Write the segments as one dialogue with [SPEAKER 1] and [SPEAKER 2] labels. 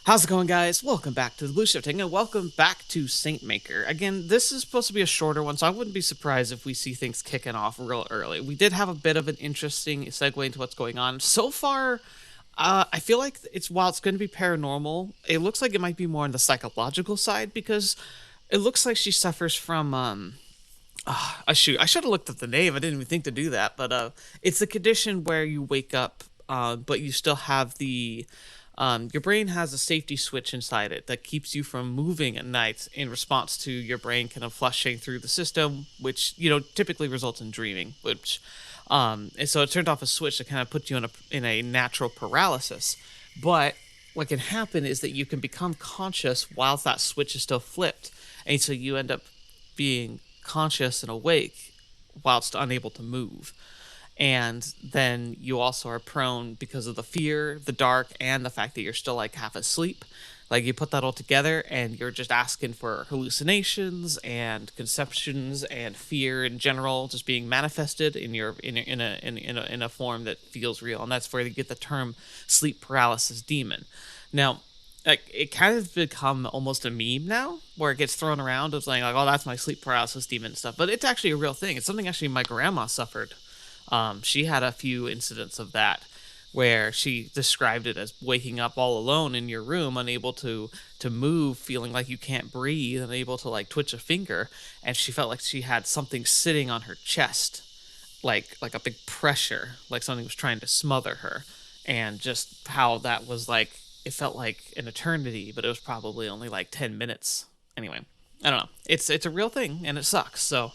[SPEAKER 1] How's it going, guys? Welcome back to the Blue Shifting, and welcome back to Saint Maker. Again, this is supposed to be a shorter one, so I wouldn't be surprised if we see things kicking off real early. We did have a bit of an interesting segue into what's going on. So far, I feel like while it's going to be paranormal, it looks like it might be more on the psychological side because it looks like she suffers from shoot, I should have looked at the name. I didn't even think to do that, but it's a condition where you wake up, but you still have your brain has a safety switch inside it that keeps you from moving at night in response to your brain kind of flushing through the system, which typically results in dreaming. And so it turned off a switch that kind of put you in a natural paralysis. But what can happen is that you can become conscious while that switch is still flipped, and so you end up being conscious and awake whilst unable to move. And then you also are prone, because of the fear, the dark, and the fact that you're still like half asleep. Like, you put that all together and you're just asking for hallucinations and conceptions and fear in general just being manifested in a form that feels real. And that's where you get the term sleep paralysis demon. Now, like, it kind of become almost a meme now, where it gets thrown around as like, oh, that's my sleep paralysis demon and stuff. But it's actually a real thing. It's something actually my grandma suffered. She had a few incidents of that, where she described it as waking up all alone in your room, unable to move, feeling like you can't breathe, unable to like twitch a finger, and she felt like she had something sitting on her chest, like a big pressure, like something was trying to smother her, and just how that was like, it felt like an eternity, but it was probably only like 10 minutes. Anyway, I don't know. It's a real thing, and it sucks. So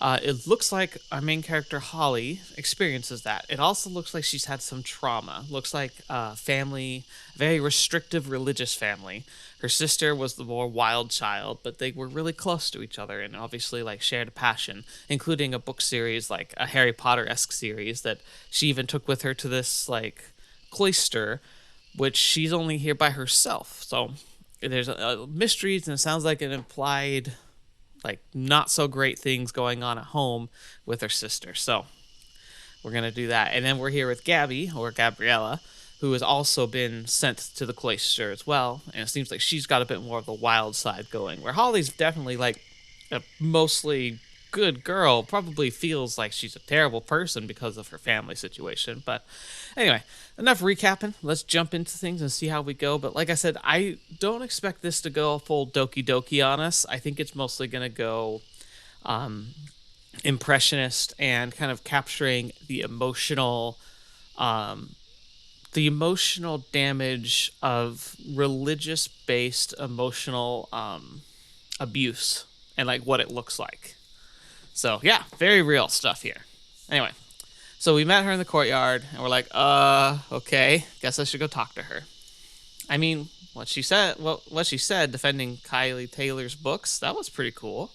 [SPEAKER 1] it looks like our main character, Holly, experiences that. It also looks like she's had some trauma. Looks like family, very restrictive religious family. Her sister was the more wild child, but they were really close to each other and obviously like shared a passion, including a book series, like a Harry Potter-esque series that she even took with her to this like cloister, which she's only here by herself. So there's mysteries, and it sounds like an implied like not so great things going on at home with her sister. So we're gonna do that, and then we're here with Gabby, or Gabriella, who has also been sent to the cloister as well, and it seems like she's got a bit more of the wild side going, where Holly's definitely like a mostly good girl, probably feels like she's a terrible person because of her family situation. But anyway, enough recapping. Let's jump into things and see how we go. But like I said, I don't expect this to go full Doki Doki on us. I think it's mostly going to go impressionist and kind of capturing um, the emotional damage of religious based emotional abuse, and like what it looks like. So yeah, very real stuff here. Anyway, so we met her in the courtyard, and we're like, okay, guess I should go talk to her. I mean, what she said, defending Kylie Taylor's books, that was pretty cool.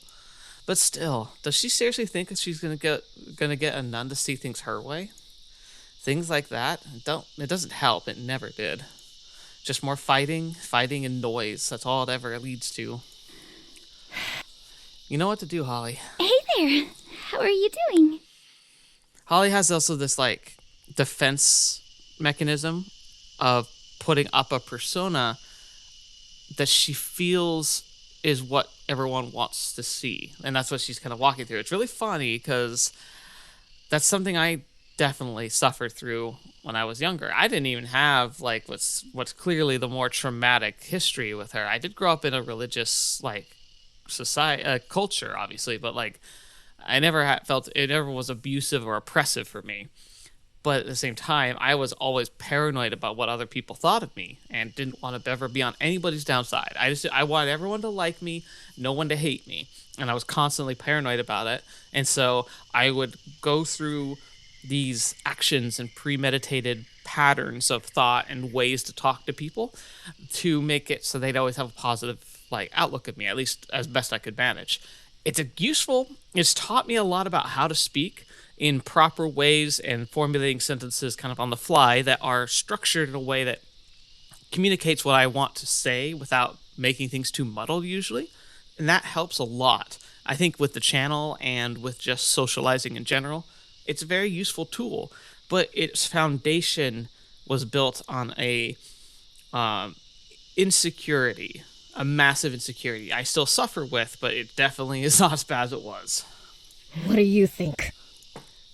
[SPEAKER 1] But still, does she seriously think that she's gonna get a nun to see things her way? Things like that, it doesn't help. It never did. Just more fighting, and noise. That's all it ever leads to. You know what to do, Holly.
[SPEAKER 2] Hey there. How are you doing?
[SPEAKER 1] Holly has also this like defense mechanism of putting up a persona that she feels is what everyone wants to see, and that's what she's kind of walking through. It's really funny because that's something I definitely suffered through when I was younger. I didn't even have like what's clearly the more traumatic history with her. I did grow up in a religious like society culture, obviously, but like I never felt it ever was abusive or oppressive for me. But at the same time, I was always paranoid about what other people thought of me and didn't want to ever be on anybody's downside. I wanted everyone to like me, no one to hate me, and I was constantly paranoid about it. And so I would go through these actions and premeditated patterns of thought and ways to talk to people to make it so they'd always have a positive like outlook of me, at least as best I could manage. It's taught me a lot about how to speak in proper ways and formulating sentences kind of on the fly that are structured in a way that communicates what I want to say without making things too muddled usually. And that helps a lot. I think with the channel and with just socializing in general, it's a very useful tool, but its foundation was built on a insecurity, a massive insecurity I still suffer with, but it definitely is not as bad as it was.
[SPEAKER 3] What do you think?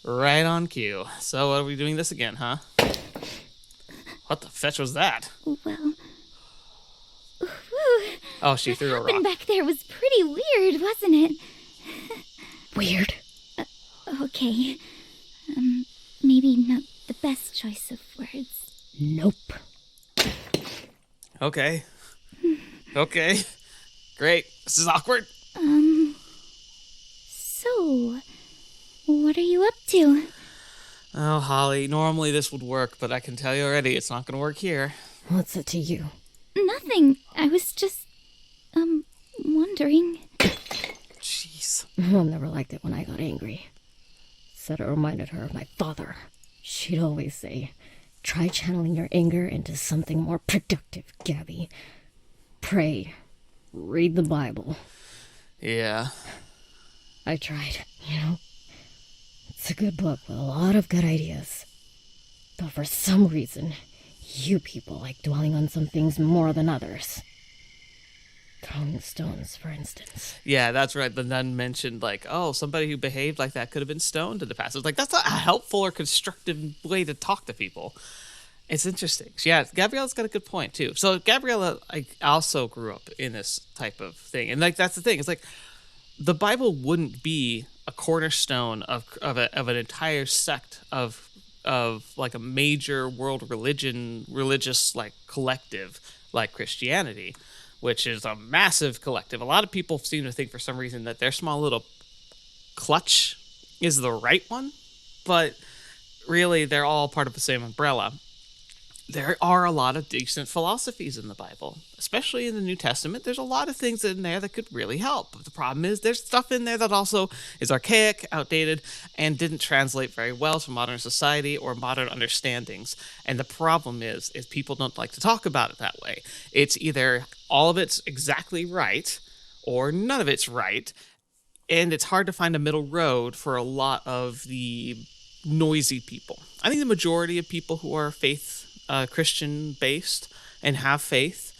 [SPEAKER 1] Right on cue. So are we doing this again, huh? What the fetch was that?
[SPEAKER 2] Well,
[SPEAKER 1] Oh, she threw a
[SPEAKER 2] what happened
[SPEAKER 1] rock.
[SPEAKER 2] back there was pretty weird, wasn't it?
[SPEAKER 3] Weird?
[SPEAKER 2] Okay. Maybe not the best choice of words.
[SPEAKER 3] Nope.
[SPEAKER 1] Okay. Okay. Great. This is awkward.
[SPEAKER 2] So, what are you up to?
[SPEAKER 1] Oh, Holly, normally this would work, but I can tell you already it's not going to work here.
[SPEAKER 3] What's it to you?
[SPEAKER 2] Nothing. I was just, wondering.
[SPEAKER 1] Jeez.
[SPEAKER 3] Mom never liked it when I got angry. Said it reminded her of my father. She'd always say, try channeling your anger into something more productive, Gabby. Pray. Read the Bible.
[SPEAKER 1] Yeah.
[SPEAKER 3] I tried, you know. It's a good book with a lot of good ideas. But for some reason, you people like dwelling on some things more than others. Throwing stones, for instance.
[SPEAKER 1] Yeah, that's right. The nun mentioned, like, oh, somebody who behaved like that could have been stoned in the past. It's like, that's not a helpful or constructive way to talk to people. It's interesting. Yeah, Gabriella's got a good point, too. So Gabriella, also grew up in this type of thing. And, like, that's the thing. It's like, the Bible wouldn't be a cornerstone of an entire sect of like a major world religious like collective like Christianity, which is a massive collective. A lot of people seem to think for some reason that their small little clutch is the right one, but really they're all part of the same umbrella. There are a lot of decent philosophies in the Bible, especially in the New Testament. There's a lot of things in there that could really help. But the problem is there's stuff in there that also is archaic, outdated, and didn't translate very well to modern society or modern understandings. And the problem is people don't like to talk about it that way. It's either all of it's exactly right or none of it's right. And it's hard to find a middle road for a lot of the noisy people. I think the majority of people who are Christian based and have faith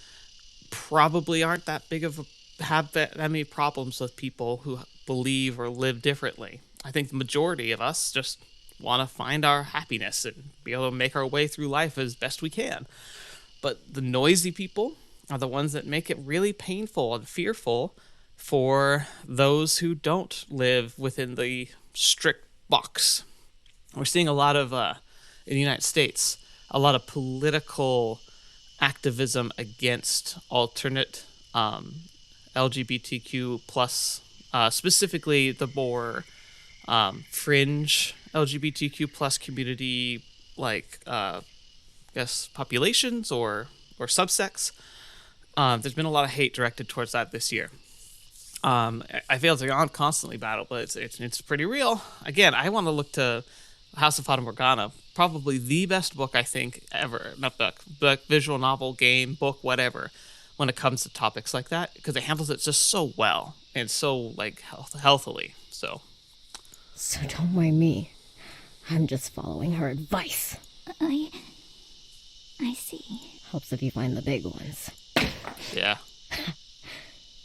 [SPEAKER 1] probably aren't that big of have that many problems with people who believe or live differently. I think the majority of us just want to find our happiness and be able to make our way through life as best we can. But the noisy people are the ones that make it really painful and fearful for those who don't live within the strict box. We're seeing a lot of in the United States, a lot of political activism against alternate LGBTQ plus, specifically the more fringe LGBTQ plus community, like populations or subsects. There's been a lot of hate directed towards that this year. I feel it's on constantly battle, but it's pretty real. Again, I want to look to House of Fata Morgana, probably the best book I think ever. Not book, visual novel, game, book, whatever, when it comes to topics like that, because it handles it just so well and so like healthily. So
[SPEAKER 3] don't mind me. I'm just following her advice.
[SPEAKER 2] I see.
[SPEAKER 3] Helps if you find the big ones.
[SPEAKER 1] yeah.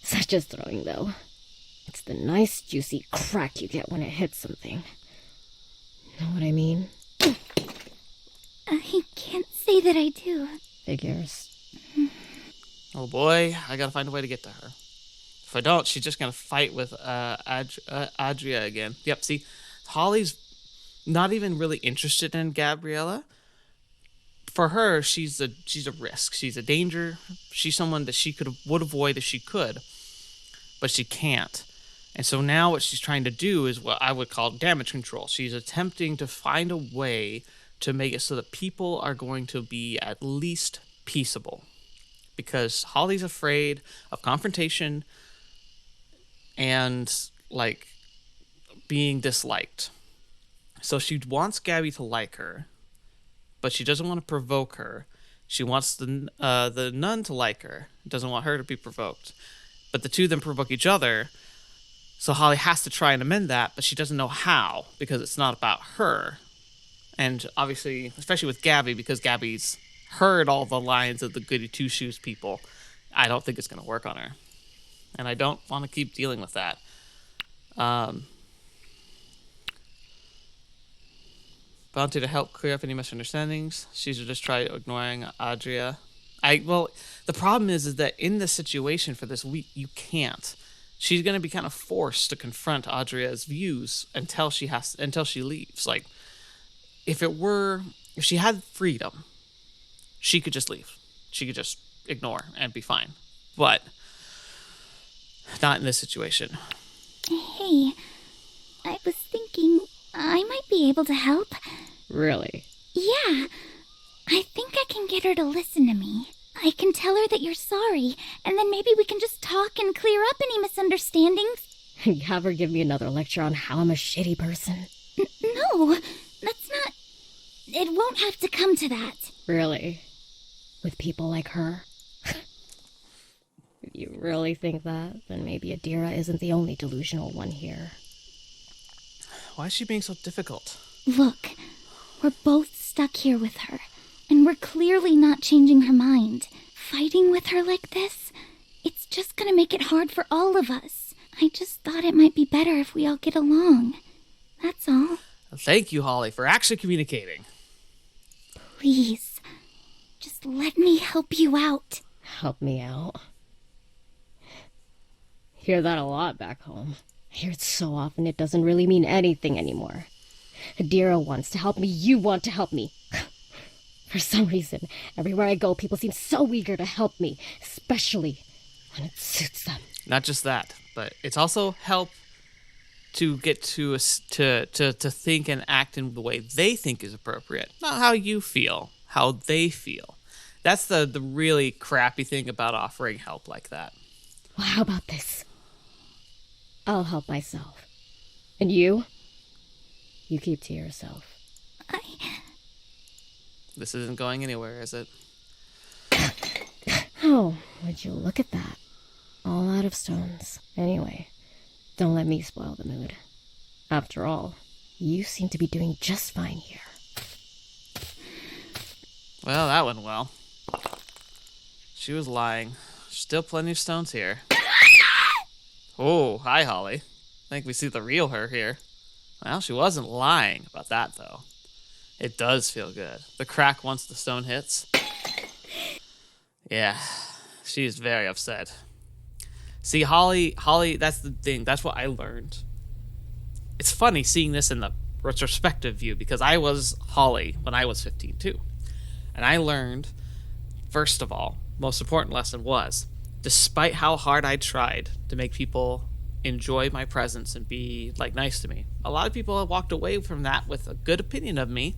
[SPEAKER 3] Such as throwing, though. It's the nice, juicy crack you get when it hits something. Know what I mean?
[SPEAKER 2] I can't say that I do.
[SPEAKER 3] Figures.
[SPEAKER 1] Oh boy, I gotta find a way to get to her. If I don't, she's just gonna fight with Adria again. Yep, see, Holly's not even really interested in Gabriella. For her, she's a risk. She's a danger. She's someone that she would avoid if she could, but she can't. And so now what she's trying to do is what I would call damage control. She's attempting to find a way to make it so that people are going to be at least peaceable. Because Holly's afraid of confrontation and, like, being disliked. So she wants Gabby to like her, but she doesn't want to provoke her. She wants the nun to like her. Doesn't want her to be provoked. But the two of them provoke each other. So Holly has to try and amend that, but she doesn't know how, because it's not about her. And obviously, especially with Gabby, because Gabby's heard all the lines of the goody two shoes people, I don't think it's going to work on her. And I don't want to keep dealing with that. Bounty to help clear up any misunderstandings. She should just try ignoring Adria. The problem is that in this situation for this week, you can't. She's going to be kind of forced to confront Adria's views until she leaves. Like, if she had freedom, she could just leave. She could just ignore and be fine. But not in this situation.
[SPEAKER 2] Hey, I was thinking I might be able to help.
[SPEAKER 3] Really?
[SPEAKER 2] Yeah, I think I can get her to listen to me. I can tell her that you're sorry, and then maybe we can just talk and clear up any misunderstandings.
[SPEAKER 3] Have her give me another lecture on how I'm a shitty person.
[SPEAKER 2] No, that's not... It won't have to come to that.
[SPEAKER 3] Really? With people like her? If you really think that, then maybe Adira isn't the only delusional one here.
[SPEAKER 1] Why is she being so difficult?
[SPEAKER 2] Look, we're both stuck here with her, and we're clearly not changing her mind. Fighting with her like this, it's just gonna make it hard for all of us. I just thought it might be better if we all get along. That's all.
[SPEAKER 1] Thank you, Holly, for actually communicating.
[SPEAKER 2] Please, just let me help you out.
[SPEAKER 3] Help me out? Hear that a lot back home. I hear it so often it doesn't really mean anything anymore. Adira wants to help me, you want to help me. For some reason, everywhere I go, people seem so eager to help me, especially when it suits them.
[SPEAKER 1] Not just that, but it's also help to get to think and act in the way they think is appropriate. Not how you feel, how they feel. That's the really crappy thing about offering help like that.
[SPEAKER 3] Well, how about this? I'll help myself. And you? You keep to yourself.
[SPEAKER 1] This isn't going anywhere, is it?
[SPEAKER 3] Oh, would you look at that? All out of stones. Anyway, don't let me spoil the mood. After all, you seem to be doing just fine here.
[SPEAKER 1] Well, that went well. She was lying. Still plenty of stones here. Oh, hi, Holly. I think we see the real her here. Well, she wasn't lying about that, though. It does feel good. The crack once the stone hits. Yeah, she's very upset. See, Holly, that's the thing. That's what I learned. It's funny seeing this in the retrospective view because I was Holly when I was 15, too. And I learned, first of all, most important lesson was, despite how hard I tried to make people enjoy my presence and be nice to me, a lot of people have walked away from that with a good opinion of me.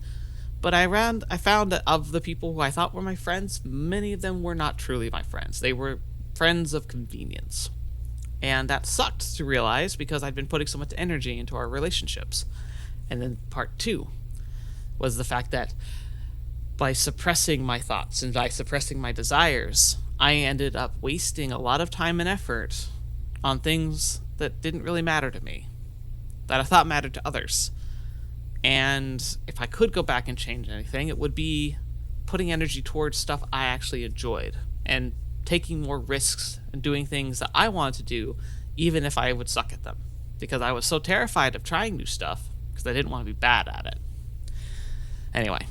[SPEAKER 1] But I found that of the people who I thought were my friends, many of them were not truly my friends. They were friends of convenience. And that sucked to realize because I'd been putting so much energy into our relationships. And then part 2 was the fact that by suppressing my thoughts and by suppressing my desires, I ended up wasting a lot of time and effort on things that didn't really matter to me, that I thought mattered to others. And if I could go back and change anything, it would be putting energy towards stuff I actually enjoyed and taking more risks and doing things that I wanted to do, even if I would suck at them, because I was so terrified of trying new stuff because I didn't want to be bad at it. Anyway,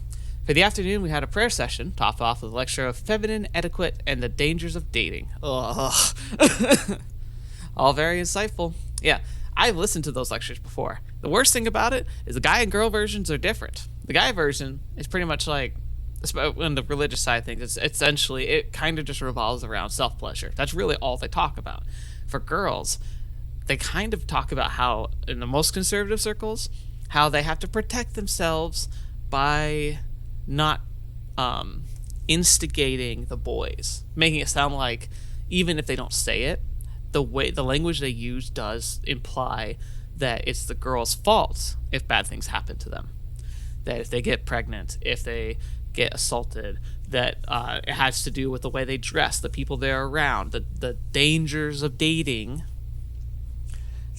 [SPEAKER 1] for the afternoon, we had a prayer session, topped off with a lecture of feminine etiquette and the dangers of dating. Ugh. All very insightful. Yeah, I've listened to those lectures before. The worst thing about it is the guy and girl versions are different. The guy version is pretty much like, on the religious side of things, it's essentially, it kind of just revolves around self-pleasure. That's really all they talk about. For girls, they kind of talk about how, in the most conservative circles, how they have to protect themselves by not instigating the boys, making it sound like, even if they don't say it, the language they use does imply that it's the girl's fault if bad things happen to them. That if they get pregnant, if they get assaulted, that it has to do with the way they dress, the people they're around, the dangers of dating.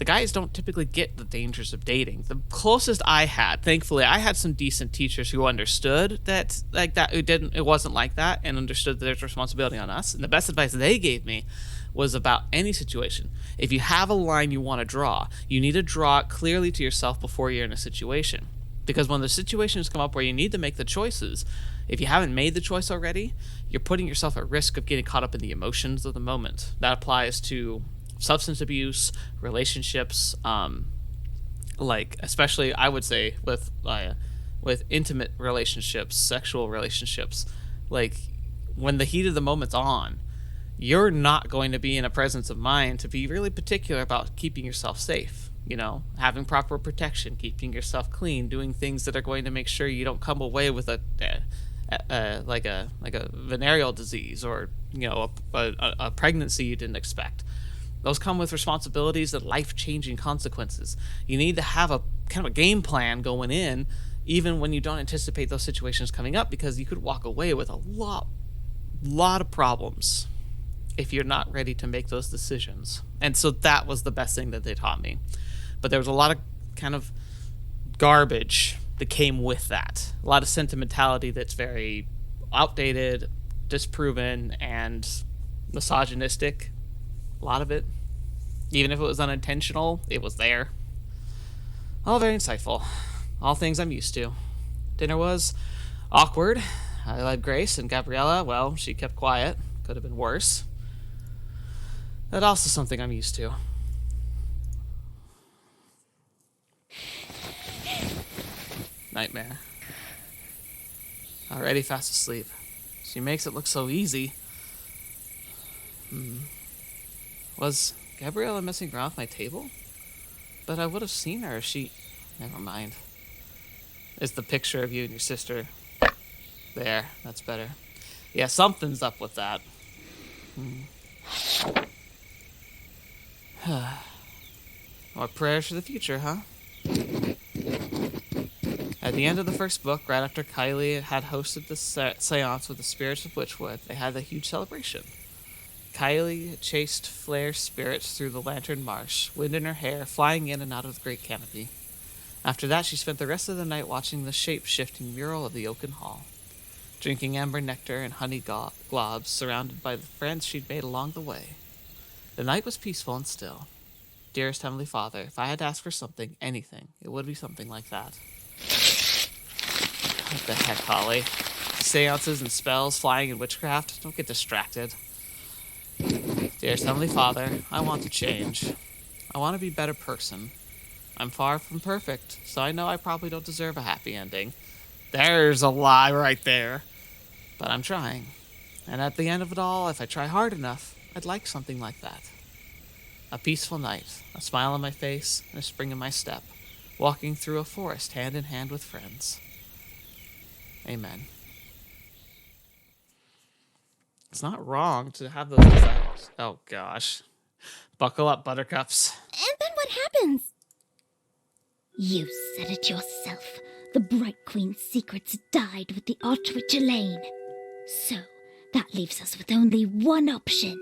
[SPEAKER 1] the guys don't typically get the dangers of dating. The closest I had, thankfully, I had some decent teachers who understood that, it wasn't like that, and understood that there's responsibility on us. And the best advice they gave me was about any situation. If you have a line you want to draw, you need to draw it clearly to yourself before you're in a situation. Because when the situations come up where you need to make the choices, if you haven't made the choice already, you're putting yourself at risk of getting caught up in the emotions of the moment. That applies to substance abuse, relationships, especially I would say with intimate relationships, sexual relationships. Like, when the heat of the moment's on, you're not going to be in a presence of mind to be really particular about keeping yourself safe. Having proper protection, keeping yourself clean, doing things that are going to make sure you don't come away with a venereal disease, or a pregnancy you didn't expect. Those come with responsibilities and life-changing consequences. You need to have a kind of a game plan going in, even when you don't anticipate those situations coming up, because you could walk away with a lot of problems if you're not ready to make those decisions. And so that was the best thing that they taught me. But there was a lot of kind of garbage that came with that. A lot of sentimentality that's very outdated, disproven, and misogynistic. A lot of it. Even if it was unintentional, it was there. All very insightful. All things I'm used to. Dinner was awkward. I led Grace, and Gabriella, well, she kept quiet. Could have been worse. That's also something I'm used to. Nightmare. Already fast asleep. She makes it look so easy. Was Gabriella messing around with my table? But I would have seen her if she... Never mind. It's the picture of you and your sister. There, that's better. Yeah, something's up with that. More prayers for the future, huh? At the end of the first book, right after Kylie had hosted the seance with the spirits of Witchwood, they had a huge celebration. Kylie chased Flair's spirits through the lantern marsh, wind in her hair, flying in and out of the great canopy. After that, she spent the rest of the night watching the shape-shifting mural of the oaken hall, drinking amber nectar and honey globs, surrounded by the friends she'd made along the way. The night was peaceful and still. Dearest Heavenly Father, if I had to ask for something, anything, it would be something like that. What the heck, Holly? Seances and spells, flying and witchcraft? Don't get distracted. Dearest Heavenly Father, I want to change. I want to be a better person. I'm far from perfect, so I know I probably don't deserve a happy ending. There's a lie right there. But I'm trying. And at the end of it all, if I try hard enough, I'd like something like that. A peaceful night, a smile on my face, and a spring in my step, walking through a forest hand in hand with friends. Amen. It's not wrong to have those desires. Oh gosh. Buckle up, buttercups.
[SPEAKER 2] And then what happens? You said it yourself. The Bright Queen's secrets died with the Archwitch Elaine. So, that leaves us with only one option.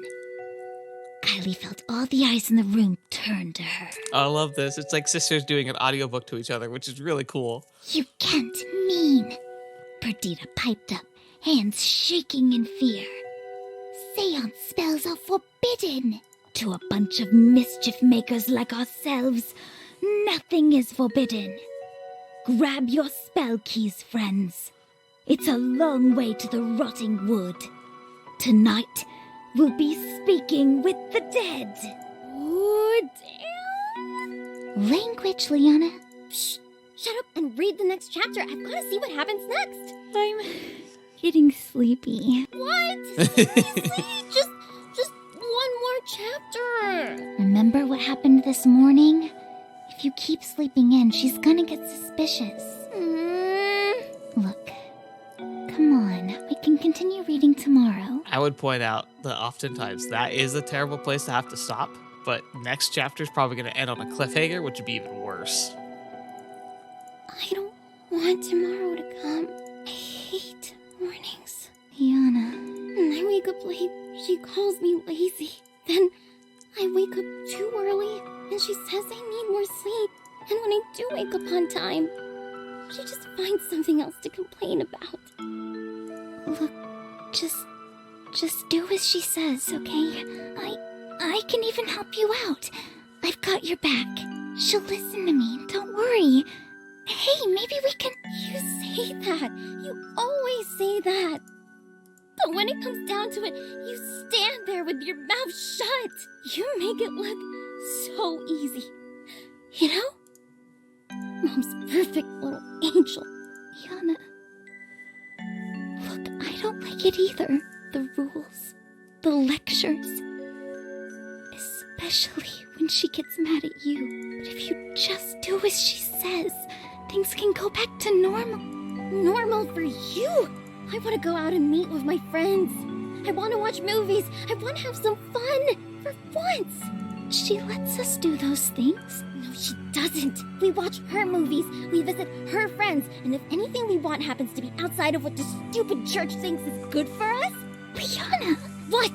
[SPEAKER 2] Kylie felt all the eyes in the room turn to her.
[SPEAKER 1] I love this. It's like sisters doing an audiobook to each other, which is really cool.
[SPEAKER 2] You can't mean. Perdita piped up, hands shaking in fear. Seance spells are forbidden. To a bunch of mischief makers like ourselves, nothing is forbidden. Grab your spell keys, friends. It's a long way to the rotting wood. Tonight, we'll be speaking with the dead.
[SPEAKER 4] Oh, damn.
[SPEAKER 2] Language, Liana.
[SPEAKER 4] Shh. Shut up and read the next chapter. I've got to see what happens next.
[SPEAKER 2] I'm getting sleepy.
[SPEAKER 4] What? Seriously? Just one more chapter.
[SPEAKER 2] Remember what happened this morning? If you keep sleeping in, she's gonna get suspicious. Look, come on. We can continue reading tomorrow.
[SPEAKER 1] I would point out that oftentimes that is a terrible place to have to stop, but next chapter is probably going to end on a cliffhanger, which would be even worse.
[SPEAKER 4] I don't want tomorrow to come. I hate mornings.
[SPEAKER 2] Liana.
[SPEAKER 4] When I wake up late, she calls me lazy. Then I wake up too early, and she says I need more sleep. And when I do wake up on time, she just finds something else to complain about.
[SPEAKER 2] Look, just do as she says, okay? I can even help you out. I've got your back. She'll listen to me, don't worry. Hey, maybe we can...
[SPEAKER 4] You say that. You always say that. But when it comes down to it, you stand there with your mouth shut. You make it look so easy. You know? Mom's perfect little angel.
[SPEAKER 2] Yana... Look, I don't like it either. The rules, the lectures. Especially when she gets mad at you. But if you just do as she says, things can go back to normal.
[SPEAKER 4] Normal for you? I want to go out and meet with my friends. I want to watch movies. I want to have some fun. For once.
[SPEAKER 2] She lets us do those things.
[SPEAKER 4] No, she doesn't. We watch her movies. We visit her friends. And if anything we want happens to be outside of what the stupid church thinks is good for us...
[SPEAKER 2] Liana!
[SPEAKER 4] What?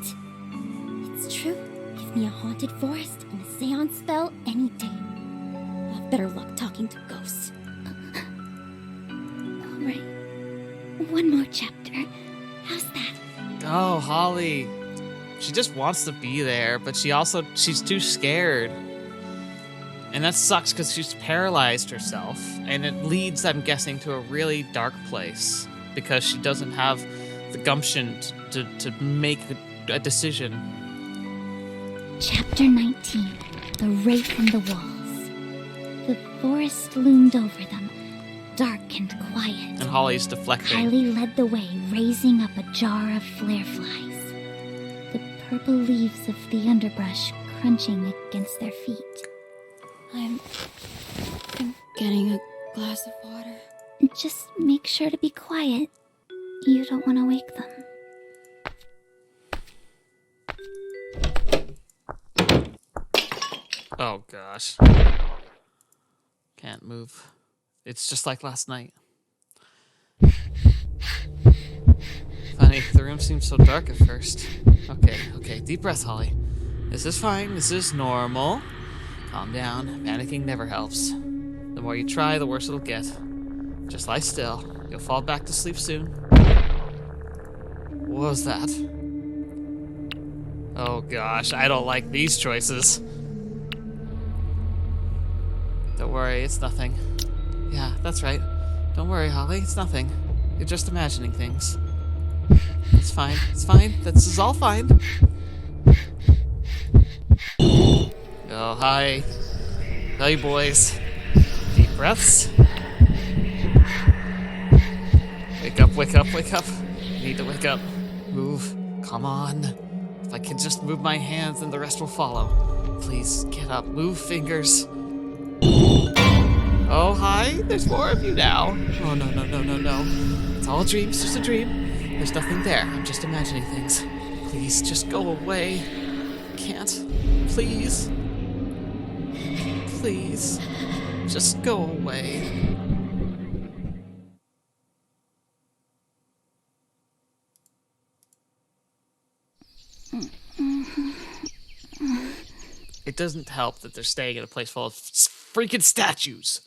[SPEAKER 4] It's true. Give me a haunted forest and a seance spell any day. I'll have better luck talking to ghosts.
[SPEAKER 2] All right. One more chapter. How's that?
[SPEAKER 1] Oh, Holly. She just wants to be there, but she's too scared. And that sucks because she's paralyzed herself. And it leads, I'm guessing, to a really dark place. Because she doesn't have the gumption to make a decision.
[SPEAKER 2] Chapter 19. The Wraith in the Walls. The forest loomed over them, dark and quiet.
[SPEAKER 1] And Holly's deflecting.
[SPEAKER 2] Kylie led the way, raising up a jar of flare flies. The purple leaves of the underbrush crunching against their feet.
[SPEAKER 4] I'm getting a glass of water.
[SPEAKER 2] Just make sure to be quiet. You don't want to wake them.
[SPEAKER 1] Oh, gosh. Can't move. It's just like last night. Funny, the room seemed so dark at first. Okay, deep breath, Holly. This is fine, this is normal. Calm down, panicking never helps. The more you try, the worse it'll get. Just lie still. You'll fall back to sleep soon. What was that? Oh gosh, I don't like these choices. Don't worry, it's nothing. Yeah, that's right. Don't worry, Holly, it's nothing. You're just imagining things. It's fine, this is all fine. Oh, hi. Hey, boys. Deep breaths. Wake up. You need to wake up. Move. Come on. If I can just move my hands, then the rest will follow. Please, get up. Move fingers. Oh, hi. There's more of you now. Oh, no. It's all a dream. It's just a dream. There's nothing there. I'm just imagining things. Please, just go away. Can't. Please. Please. Just go away. It doesn't help that they're staying in a place full of freaking statues.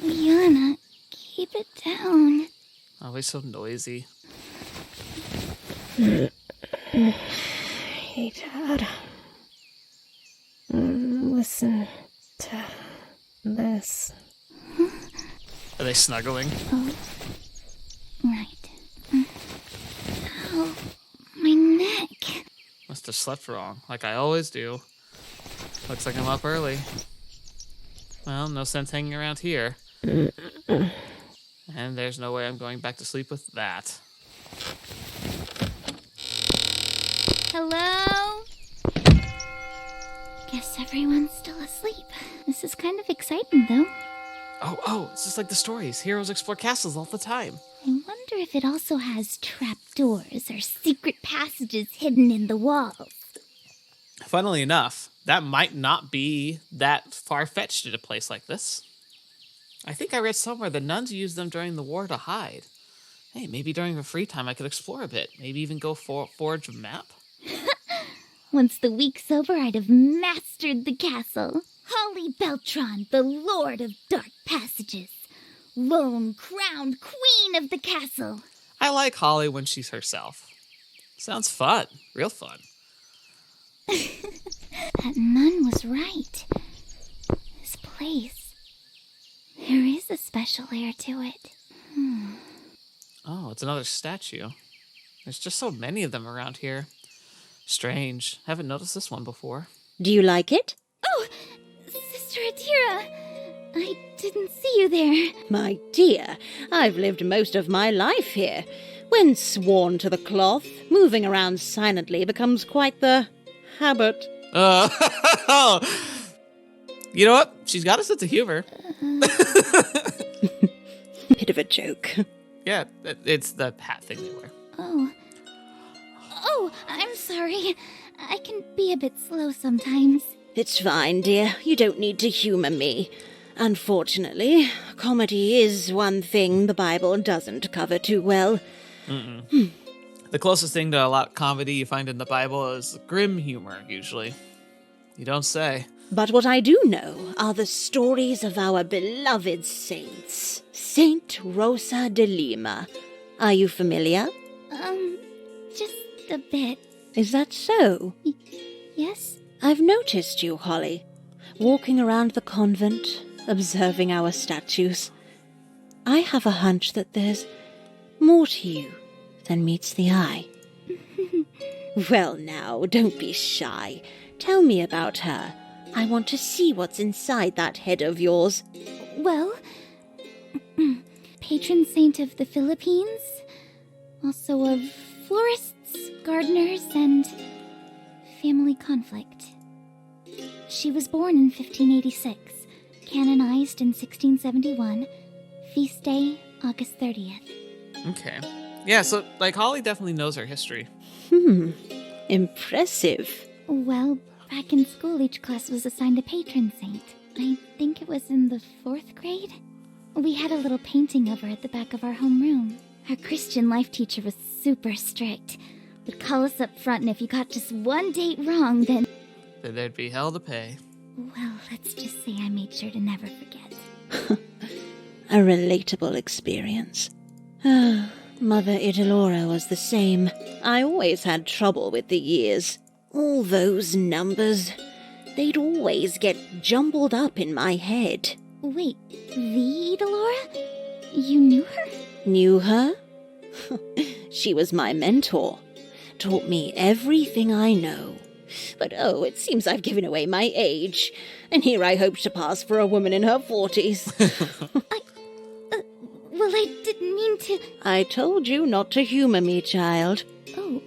[SPEAKER 2] Liana, keep it down.
[SPEAKER 1] Always so noisy.
[SPEAKER 3] Hey, Dad. Listen to this.
[SPEAKER 1] Are they snuggling?
[SPEAKER 2] Oh, right. Ow, my neck.
[SPEAKER 1] Must have slept wrong, like I always do. Looks like I'm up early. Well, no sense hanging around here. And there's no way I'm going back to sleep with that.
[SPEAKER 2] Hello? Guess everyone's still asleep. This is kind of exciting, though.
[SPEAKER 1] Oh, it's just like the stories. Heroes explore castles all the time.
[SPEAKER 2] I wonder if it also has trapdoors or secret passages hidden in the walls.
[SPEAKER 1] Funnily enough, that might not be that far-fetched at a place like this. I think I read somewhere the nuns used them during the war to hide. Hey, maybe during the free time I could explore a bit. Maybe even go forge a map.
[SPEAKER 2] Once the week's over, I'd have mastered the castle. Holly Beltran, the Lord of Dark Passages. Lone crowned queen of the castle.
[SPEAKER 1] I like Holly when she's herself. Sounds fun. Real fun.
[SPEAKER 2] That nun was right. This place. There is a special air to it.
[SPEAKER 1] Oh, it's another statue. There's just so many of them around here. Strange. Haven't noticed this one before.
[SPEAKER 5] Do you like it?
[SPEAKER 2] Oh, Sister Adira. I didn't see you there.
[SPEAKER 5] My dear, I've lived most of my life here. When sworn to the cloth, moving around silently becomes quite the habit.
[SPEAKER 1] You know what? She's got a sense of humor.
[SPEAKER 5] Bit of a joke.
[SPEAKER 1] Yeah, it's the hat thing they wear.
[SPEAKER 2] Oh, I'm sorry. I can be a bit slow sometimes.
[SPEAKER 5] It's fine, dear. You don't need to humor me. Unfortunately, comedy is one thing the Bible doesn't cover too well.
[SPEAKER 1] The closest thing to a lot of comedy you find in the Bible is grim humor, usually. You don't say.
[SPEAKER 5] But what I do know are the stories of our beloved saints. Saint Rosa de Lima. Are you familiar?
[SPEAKER 2] Just a bit.
[SPEAKER 5] Is that so?
[SPEAKER 2] Yes?
[SPEAKER 5] I've noticed you, Holly, walking around the convent, observing our statues. I have a hunch that there's more to you than meets the eye. Well, now, don't be shy. Tell me about her. I want to see what's inside that head of yours.
[SPEAKER 2] Well, patron saint of the Philippines, also of florists, gardeners, and family conflict. She was born in 1586, canonized in 1671, feast day, August 30th.
[SPEAKER 1] Okay. Yeah, so, Holly definitely knows her history.
[SPEAKER 5] Impressive.
[SPEAKER 2] Well, back in school, each class was assigned a patron saint. I think it was in the 4th grade. We had a little painting of her at the back of our homeroom. Our Christian life teacher was super strict. Would call us up front, and if you got just one date wrong, then
[SPEAKER 1] There'd be hell to pay.
[SPEAKER 2] well, let's just say I made sure to never forget.
[SPEAKER 5] A relatable experience. Mother Idolora was the same. I always had trouble with the years. All those numbers, they'd always get jumbled up in my head.
[SPEAKER 2] Wait, the Idolora? You knew her?
[SPEAKER 5] Knew her? She was my mentor. Taught me everything I know. But it seems I've given away my age. And here I hope to pass for a woman in her 40s.
[SPEAKER 2] Well, I didn't mean to.
[SPEAKER 5] I told you not to humor me, child.
[SPEAKER 2] Oh.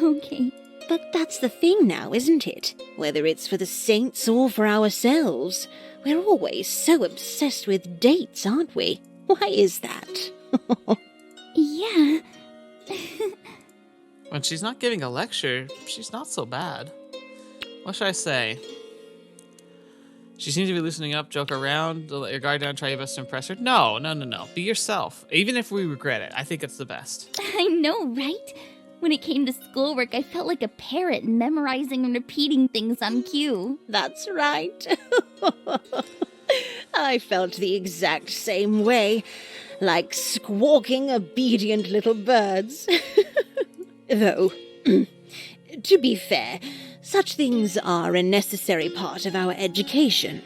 [SPEAKER 2] Okay.
[SPEAKER 5] But that's the thing now, isn't it? Whether it's for the saints or for ourselves, we're always so obsessed with dates, aren't we? Why is that?
[SPEAKER 2] Yeah.
[SPEAKER 1] When she's not giving a lecture, she's not so bad. What should I say? She seems to be loosening up, joke around, let your guard down, try your best to impress her. No. Be yourself. Even if we regret it, I think it's the best.
[SPEAKER 2] I know, right? When it came to schoolwork, I felt like a parrot memorizing and repeating things on cue.
[SPEAKER 5] That's right. I felt the exact same way, like squawking obedient little birds. Though, to be fair, such things are a necessary part of our education.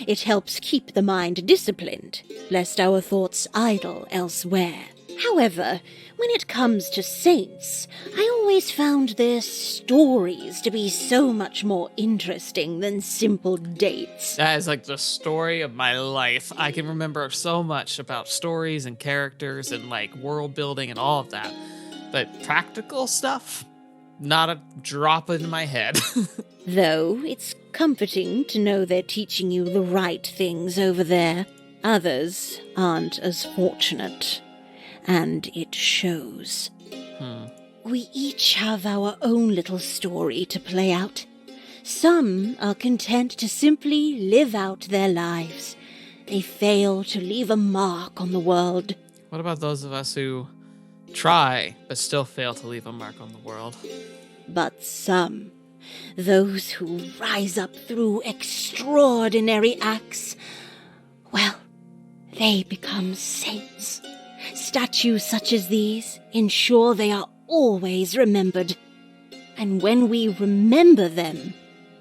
[SPEAKER 5] It helps keep the mind disciplined, lest our thoughts idle elsewhere. However, when it comes to saints, I always found their stories to be so much more interesting than simple dates.
[SPEAKER 1] That is like the story of my life. I can remember so much about stories and characters and world building and all of that. But practical stuff, not a drop in my head.
[SPEAKER 5] Though it's comforting to know they're teaching you the right things over there. Others aren't as fortunate. And it shows. We each have our own little story to play out. Some are content to simply live out their lives. They fail to leave a mark on the world.
[SPEAKER 1] What about those of us who try, but still fail to leave a mark on the world.
[SPEAKER 5] But some, those who rise up through extraordinary acts, well, they become saints. Statues such as these ensure they are always remembered. And when we remember them,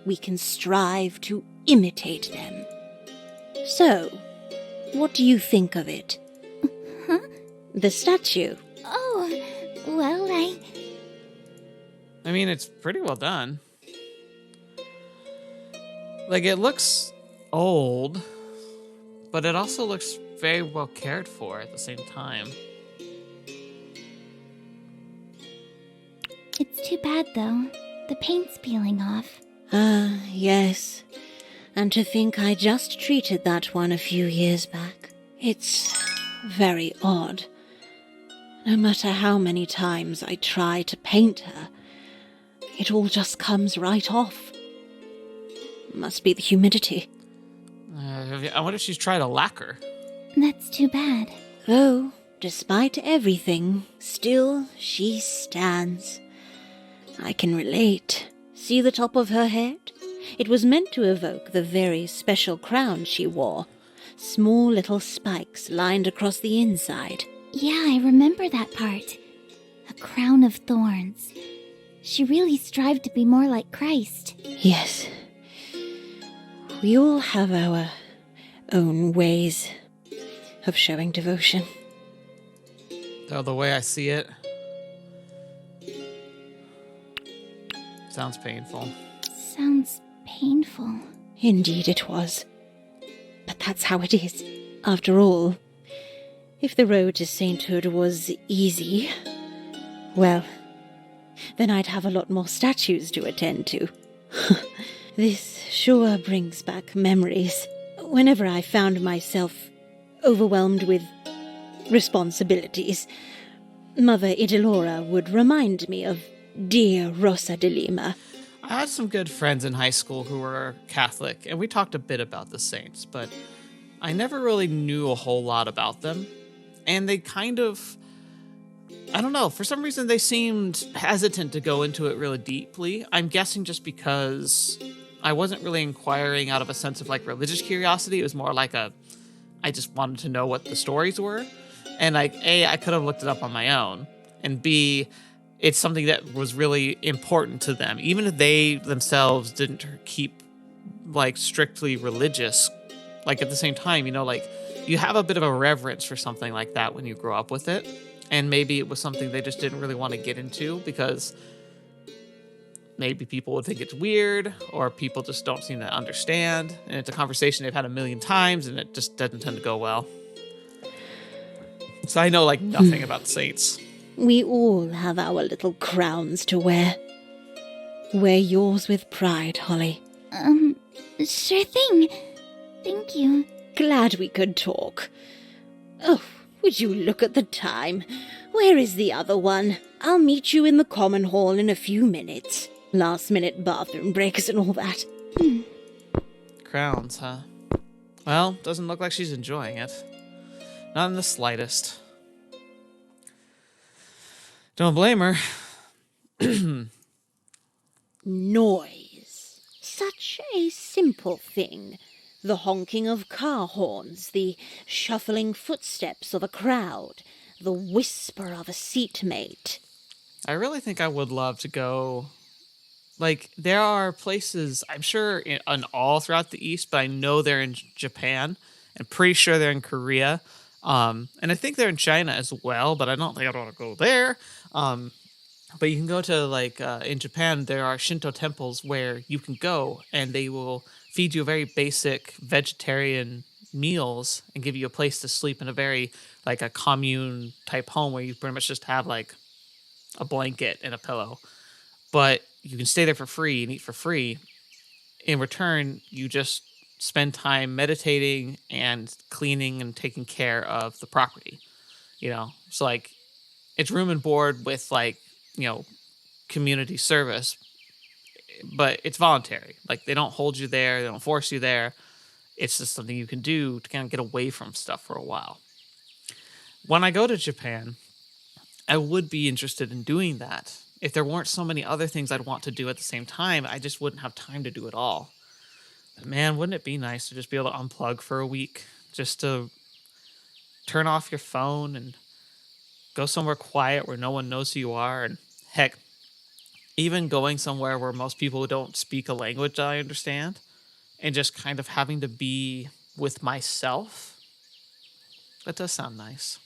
[SPEAKER 5] we can strive to imitate them. So, what do you think of it?
[SPEAKER 2] Huh?
[SPEAKER 5] The statue.
[SPEAKER 2] Oh, well,
[SPEAKER 1] I mean, it's pretty well done. Like, it looks old, but it also looks very well cared for at the same time.
[SPEAKER 2] It's too bad, though. The paint's peeling off.
[SPEAKER 5] Ah, yes. And to think I just treated that one a few years back. It's very odd. No matter how many times I try to paint her, it all just comes right off. Must be the humidity.
[SPEAKER 1] I wonder if she's tried a lacquer.
[SPEAKER 2] That's too bad.
[SPEAKER 5] Though, despite everything, still she stands. I can relate. See the top of her head? It was meant to evoke the very special crown she wore. Small little spikes lined across the inside.
[SPEAKER 2] Yeah, I remember that part. A crown of thorns. She really strived to be more like Christ.
[SPEAKER 5] Yes. We all have our own ways of showing devotion.
[SPEAKER 1] Though the way I see it, sounds painful.
[SPEAKER 2] Sounds painful.
[SPEAKER 5] Indeed it was. But that's how it is. After all, if the road to sainthood was easy, well, then I'd have a lot more statues to attend to. This sure brings back memories. Whenever I found myself overwhelmed with responsibilities, Mother Idilora would remind me of dear Rosa de Lima.
[SPEAKER 1] I had some good friends in high school who were Catholic, and we talked a bit about the saints, but I never really knew a whole lot about them. And they kind of, I don't know, for some reason they seemed hesitant to go into it really deeply. I'm guessing just because I wasn't really inquiring out of a sense of like religious curiosity. It was more like I just wanted to know what the stories were. And like, A, I could have looked it up on my own, and B, it's something that was really important to them. Even if they themselves didn't keep like strictly religious, like at the same time, you know, like you have a bit of a reverence for something like that when you grow up with it. And maybe it was something they just didn't really want to get into because maybe people would think it's weird, or people just don't seem to understand. And it's a conversation they've had a million times, and it just doesn't tend to go well. So I know like nothing about saints.
[SPEAKER 5] We all have our little crowns to wear. Wear yours with pride, Holly.
[SPEAKER 2] Sure thing. Thank you.
[SPEAKER 5] Glad we could talk. Oh, would you look at the time? Where is the other one? I'll meet you in the common hall in a few minutes. Last-minute bathroom breaks and all that.
[SPEAKER 1] Crowns, huh? Well, doesn't look like she's enjoying it. Not in the slightest. Don't blame her.
[SPEAKER 5] Noise. Such a simple thing. The honking of car horns, the shuffling footsteps of a crowd, the whisper of a seatmate.
[SPEAKER 1] I really think I would love to go. Like, there are places, I'm sure, in all throughout the East, but I know they're in Japan. I'm pretty sure they're in Korea. And I think they're in China as well, but I don't think I'd want to go there. But you can go to, like, in Japan, there are Shinto temples where you can go and they will feed you very basic vegetarian meals and give you a place to sleep in a very, like, a commune type home where you pretty much just have, like, a blanket and a pillow. But you can stay there for free and eat for free. In return, you just spend time meditating and cleaning and taking care of the property. You know, so like it's room and board with like, you know, community service, but it's voluntary. Like they don't hold you there. They don't force you there. It's just something you can do to kind of get away from stuff for a while. When I go to Japan, I would be interested in doing that. If there weren't so many other things I'd want to do at the same time, I just wouldn't have time to do it all. But man, wouldn't it be nice to just be able to unplug for a week? Just to turn off your phone and go somewhere quiet where no one knows who you are. And heck, even going somewhere where most people don't speak a language that I understand and just kind of having to be with myself. That does sound nice.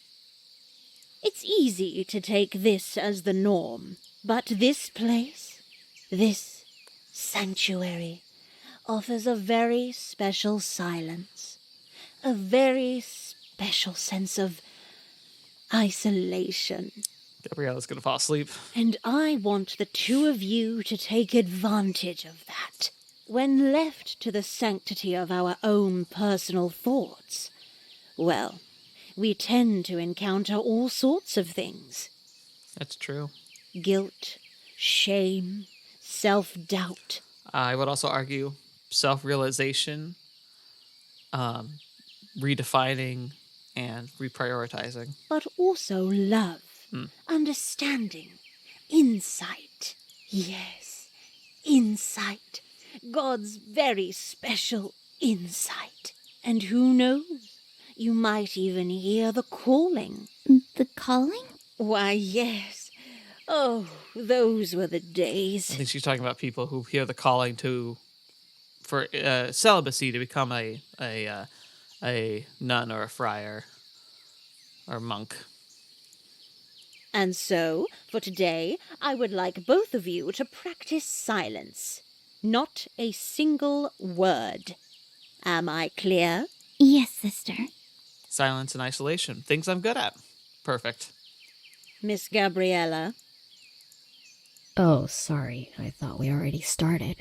[SPEAKER 5] It's easy to take this as the norm, but this place, this sanctuary, offers a very special silence, a very special sense of isolation.
[SPEAKER 1] Gabriella's gonna fall asleep.
[SPEAKER 5] And I want the two of you to take advantage of that. When left to the sanctity of our own personal thoughts, well, we tend to encounter all sorts of things.
[SPEAKER 1] That's true.
[SPEAKER 5] Guilt, shame, self-doubt.
[SPEAKER 1] I would also argue self-realization, redefining, and reprioritizing.
[SPEAKER 5] But also love, understanding, insight. Yes, insight. God's very special insight. And who knows? You might even hear the calling.
[SPEAKER 2] The calling?
[SPEAKER 5] Why, yes. Oh, those were the days.
[SPEAKER 1] I think she's talking about people who hear the calling for celibacy to become a nun or a friar or monk.
[SPEAKER 5] And so, for today, I would like both of you to practice silence. Not a single word. Am I clear?
[SPEAKER 2] Yes, sister.
[SPEAKER 1] Silence and isolation. Things I'm good at. Perfect.
[SPEAKER 5] Miss Gabriella?
[SPEAKER 3] Oh, sorry. I thought we already started.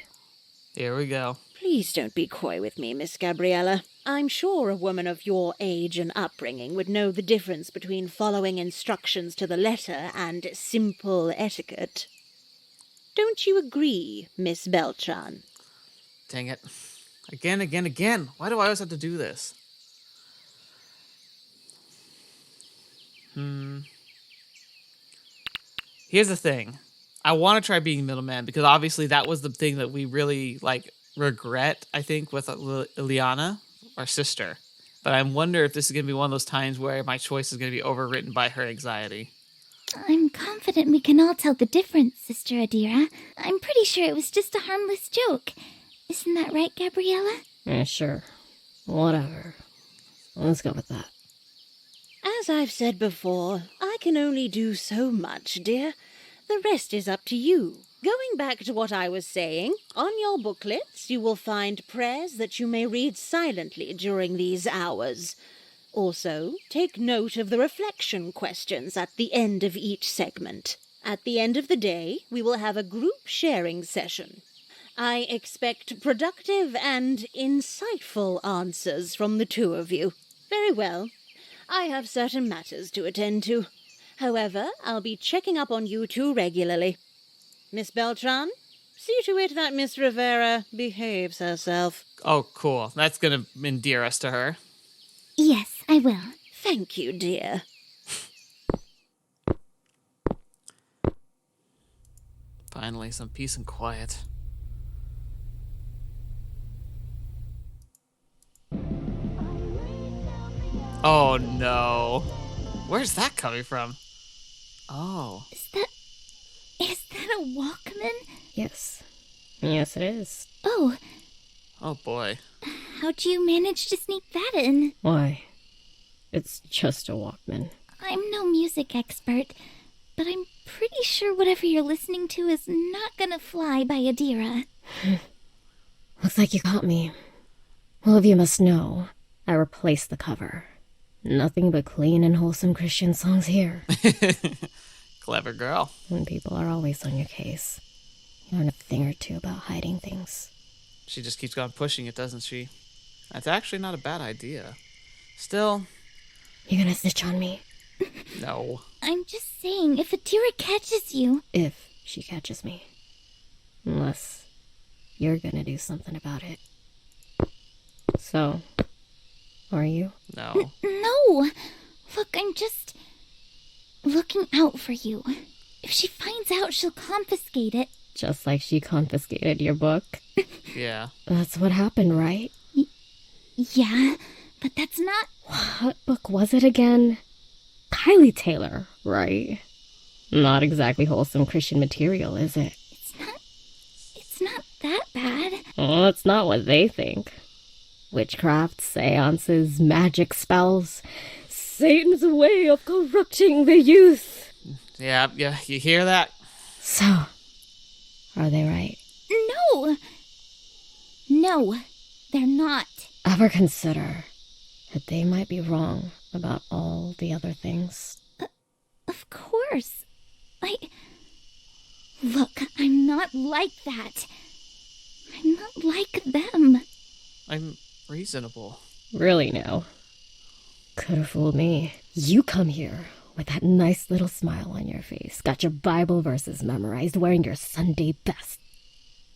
[SPEAKER 1] Here we go.
[SPEAKER 5] Please don't be coy with me, Miss Gabriella. I'm sure a woman of your age and upbringing would know the difference between following instructions to the letter and simple etiquette. Don't you agree, Miss Beltran?
[SPEAKER 1] Dang it. Again. Why do I always have to do this? Here's the thing. I want to try being middleman because obviously that was the thing that we really regret, I think, with Ileana, our sister. But I wonder if this is going to be one of those times where my choice is going to be overwritten by her anxiety.
[SPEAKER 2] I'm confident we can all tell the difference, Sister Adira. I'm pretty sure it was just a harmless joke. Isn't that right, Gabriella?
[SPEAKER 3] Sure. Whatever. Let's go with that.
[SPEAKER 5] As I've said before, I can only do so much, dear. The rest is up to you. Going back to what I was saying, on your booklets you will find prayers that you may read silently during these hours. Also, take note of the reflection questions at the end of each segment. At the end of the day, we will have a group sharing session. I expect productive and insightful answers from the two of you. Very well. I have certain matters to attend to. However, I'll be checking up on you two regularly. Miss Beltran, see to it that Miss Rivera behaves herself.
[SPEAKER 1] Oh, cool. That's going to endear us to her.
[SPEAKER 2] Yes, I will.
[SPEAKER 5] Thank you, dear.
[SPEAKER 1] Finally, some peace and quiet. Oh, no. Where's that coming from? Oh.
[SPEAKER 2] Is that a Walkman?
[SPEAKER 3] Yes. Yes, it is.
[SPEAKER 2] Oh,
[SPEAKER 1] Oh, boy.
[SPEAKER 2] how'd you manage to sneak that in?
[SPEAKER 3] Why? It's just a Walkman.
[SPEAKER 2] I'm no music expert, but I'm pretty sure whatever you're listening to is not gonna fly by Adira.
[SPEAKER 3] Looks like you caught me. All of you must know, I replaced the cover. Nothing but clean and wholesome Christian songs here.
[SPEAKER 1] Clever girl.
[SPEAKER 3] And people are always on your case. You learn a thing or two about hiding things.
[SPEAKER 1] She just keeps on pushing it, doesn't she? That's actually not a bad idea. Still,
[SPEAKER 3] You gonna snitch on me?
[SPEAKER 1] no.
[SPEAKER 2] I'm just saying, if Adira catches you...
[SPEAKER 3] If she catches me. Unless you're gonna do something about it. So, are you?
[SPEAKER 1] No.
[SPEAKER 2] No! Look, looking out for you. If she finds out, she'll confiscate it.
[SPEAKER 3] Just like she confiscated your book.
[SPEAKER 1] Yeah.
[SPEAKER 3] That's what happened, right?
[SPEAKER 2] Yeah, but that's not...
[SPEAKER 3] What book was it again? Kylie Taylor, right? Not exactly wholesome Christian material, is it?
[SPEAKER 2] It's not that bad.
[SPEAKER 3] Well, it's not what they think. Witchcraft, seances, magic spells. Satan's way of corrupting the youth.
[SPEAKER 1] Yeah, you hear that?
[SPEAKER 3] So, are they right?
[SPEAKER 2] No, they're not.
[SPEAKER 3] Ever consider that they might be wrong about all the other things?
[SPEAKER 2] Of course. Look, I'm not like that. I'm not like them.
[SPEAKER 1] I'm reasonable.
[SPEAKER 3] Really now? Could have fooled me. You come here with that nice little smile on your face, got your Bible verses memorized, wearing your Sunday best.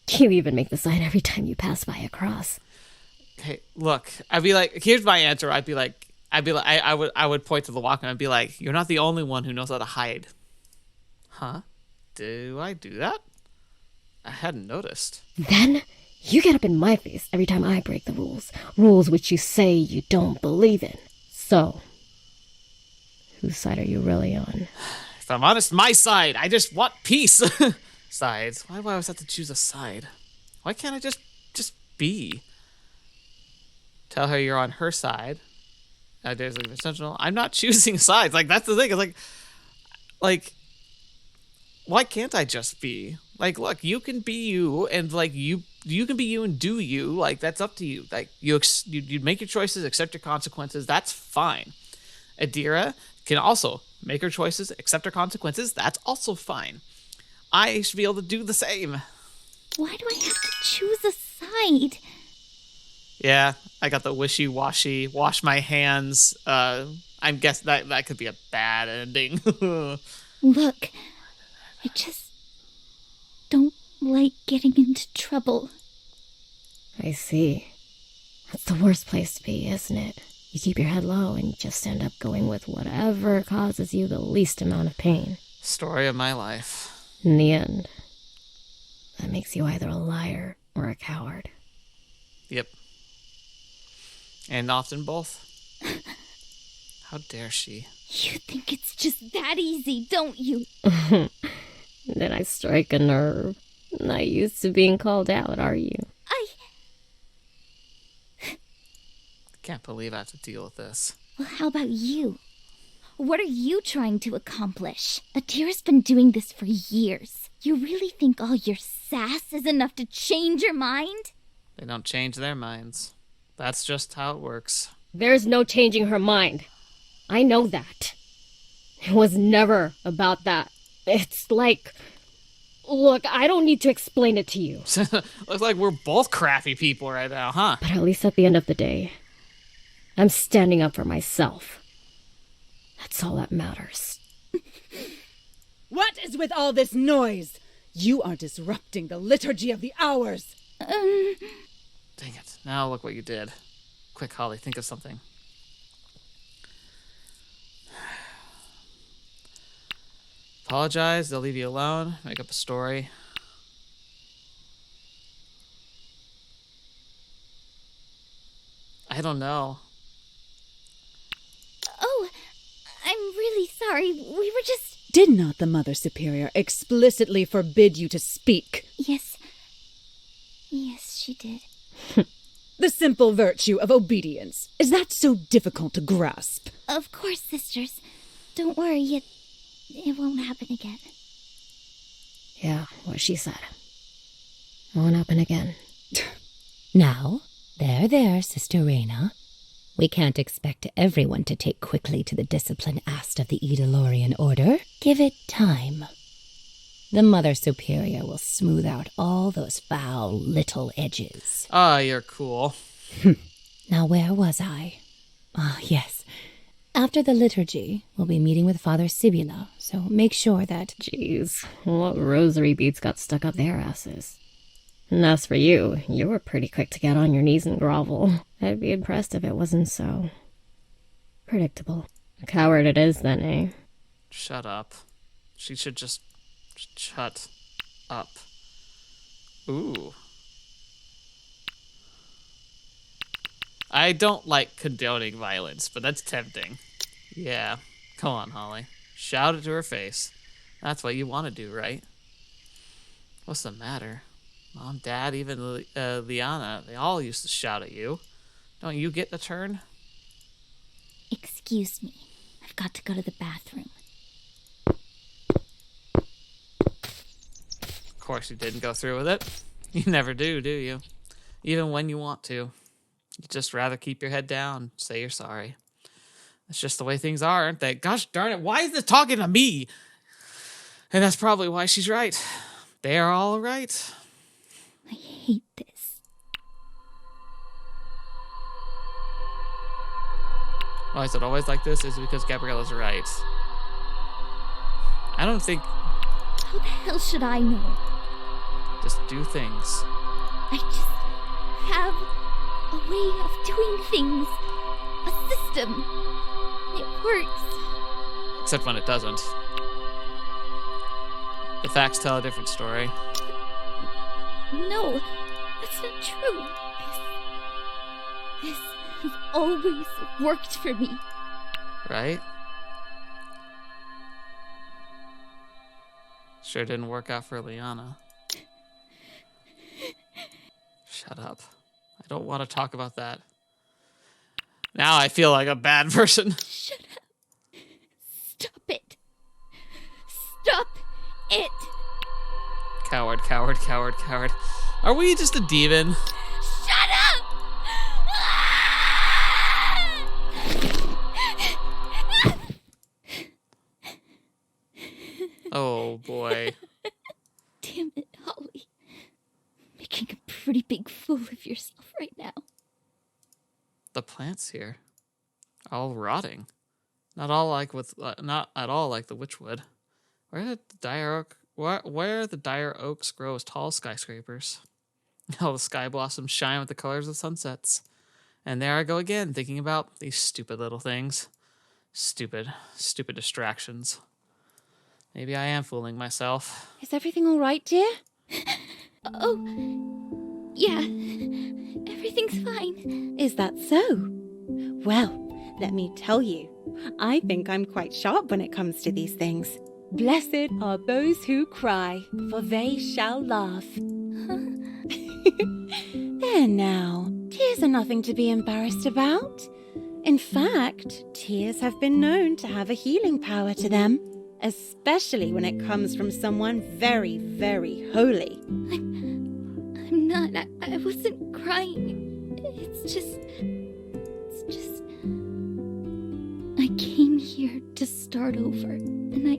[SPEAKER 3] You even make the sign every time you pass by a cross.
[SPEAKER 1] Hey, look, I'd be like, here's my answer. I would point to the Walkman and be like, you're not the only one who knows how to hide. Huh? Do I do that? I hadn't noticed.
[SPEAKER 3] Then you get up in my face every time I break the rules. Rules which you say you don't believe in. So, whose side are you really on?
[SPEAKER 1] If I'm honest, my side. I just want peace. Sides. Why do I always have to choose a side? Why can't I just be? Tell her you're on her side. There's like intentional. I'm not choosing sides. Like, that's the thing. It's like, why can't I just be? Like, look, you can be you, and like you can be you and do you. Like, that's up to you. Like, you make your choices, accept your consequences. That's fine. Adira can also make her choices, accept her consequences. That's also fine. I should be able to do the same.
[SPEAKER 2] Why do I have to choose a side?
[SPEAKER 1] Yeah, I got the wishy-washy, wash my hands. I'm guessing that could be a bad ending.
[SPEAKER 2] Look, I just don't like getting into trouble.
[SPEAKER 3] I see. That's the worst place to be, isn't it? You keep your head low and you just end up going with whatever causes you the least amount of pain.
[SPEAKER 1] Story of my life.
[SPEAKER 3] In the end, that makes you either a liar or a coward.
[SPEAKER 1] Yep. And often both. How dare she?
[SPEAKER 2] You think it's just that easy, don't you?
[SPEAKER 3] Then I strike a nerve. Not used to being called out, are you?
[SPEAKER 1] Can't believe I have to deal with this.
[SPEAKER 2] Well, how about you? What are you trying to accomplish? Adira's been doing this for years. You really think all your sass is enough to change your mind?
[SPEAKER 1] They don't change their minds. That's just how it works.
[SPEAKER 3] There's no changing her mind. I know that. It was never about that. It's like... Look, I don't need to explain it to you.
[SPEAKER 1] Looks like we're both crappy people right now, huh?
[SPEAKER 3] But at least at the end of the day, I'm standing up for myself. That's all that matters.
[SPEAKER 6] What is with all this noise? You are disrupting the liturgy of the hours.
[SPEAKER 1] Dang it. Now look what you did. Quick, Holly, think of something. Apologize, they'll leave you alone. Make up a story. I don't know.
[SPEAKER 2] Oh, I'm really sorry. We were just...
[SPEAKER 6] Did not the Mother Superior explicitly forbid you to speak?
[SPEAKER 2] Yes, she did.
[SPEAKER 6] The simple virtue of obedience. Is that so difficult to grasp?
[SPEAKER 2] Of course, sisters. Don't worry, it won't happen again.
[SPEAKER 3] Yeah, what she said. Won't happen again.
[SPEAKER 7] Now, there, Sister Reyna. We can't expect everyone to take quickly to the discipline asked of the Eidolorian Order. Give it time. The Mother Superior will smooth out all those foul little edges.
[SPEAKER 1] Ah, you're cool.
[SPEAKER 7] Now, where was I? Ah, yes. After the liturgy, we'll be meeting with Father Sibula, so make sure that...
[SPEAKER 3] Jeez, what rosary beads got stuck up their asses? And as for you, you were pretty quick to get on your knees and grovel. I'd be impressed if it wasn't so. Predictable. A coward it is then, eh?
[SPEAKER 1] Shut up. She should just shut up. Ooh. I don't like condoning violence, but that's tempting. Yeah. Come on, Holly. Shout it to her face. That's what you want to do, right? What's the matter? Mom, Dad, even Liana, they all used to shout at you. Don't you get the turn?
[SPEAKER 2] Excuse me. I've got to go to the bathroom.
[SPEAKER 1] Of course you didn't go through with it. You never do you? Even when you want to. You'd just rather keep your head down, say you're sorry. That's just the way things are, aren't they? Gosh darn it, why is this talking to me? And that's probably why she's right. They are all right.
[SPEAKER 2] I hate this.
[SPEAKER 1] Why is it always like this? Is it because Gabrielle is right? I don't think...
[SPEAKER 2] How the hell should I know?
[SPEAKER 1] Just do things.
[SPEAKER 2] I just have a way of doing things. A system. It works.
[SPEAKER 1] Except when it doesn't. The facts tell a different story.
[SPEAKER 2] No, that's not true. This has always worked for me.
[SPEAKER 1] Right? Sure didn't work out for Liana. Shut up. I don't want to talk about that. Now I feel like a bad person.
[SPEAKER 2] Shut up. Stop it. Stop it.
[SPEAKER 1] Coward, coward, coward, coward. Are we just a demon?
[SPEAKER 2] Shut up!
[SPEAKER 1] Oh boy.
[SPEAKER 2] Damn it, Holly. Making a pretty big fool of yourself right now.
[SPEAKER 1] The plants here, all rotting. Not at all like the witchwood. Where the dire oaks grow as tall skyscrapers. All the sky blossoms shine with the colors of sunsets. And there I go again, thinking about these stupid little things. Stupid distractions. Maybe I am fooling myself.
[SPEAKER 5] Is everything all right, dear?
[SPEAKER 2] Oh, yeah. Everything's fine.
[SPEAKER 5] Is that so? Well, let me tell you, I think I'm quite sharp when it comes to these things. Blessed are those who cry, for they shall laugh. There now, tears are nothing to be embarrassed about. In fact, tears have been known to have a healing power to them, especially when it comes from someone very, very holy.
[SPEAKER 2] I'm not. I wasn't crying. It's just... I came here to start over, and I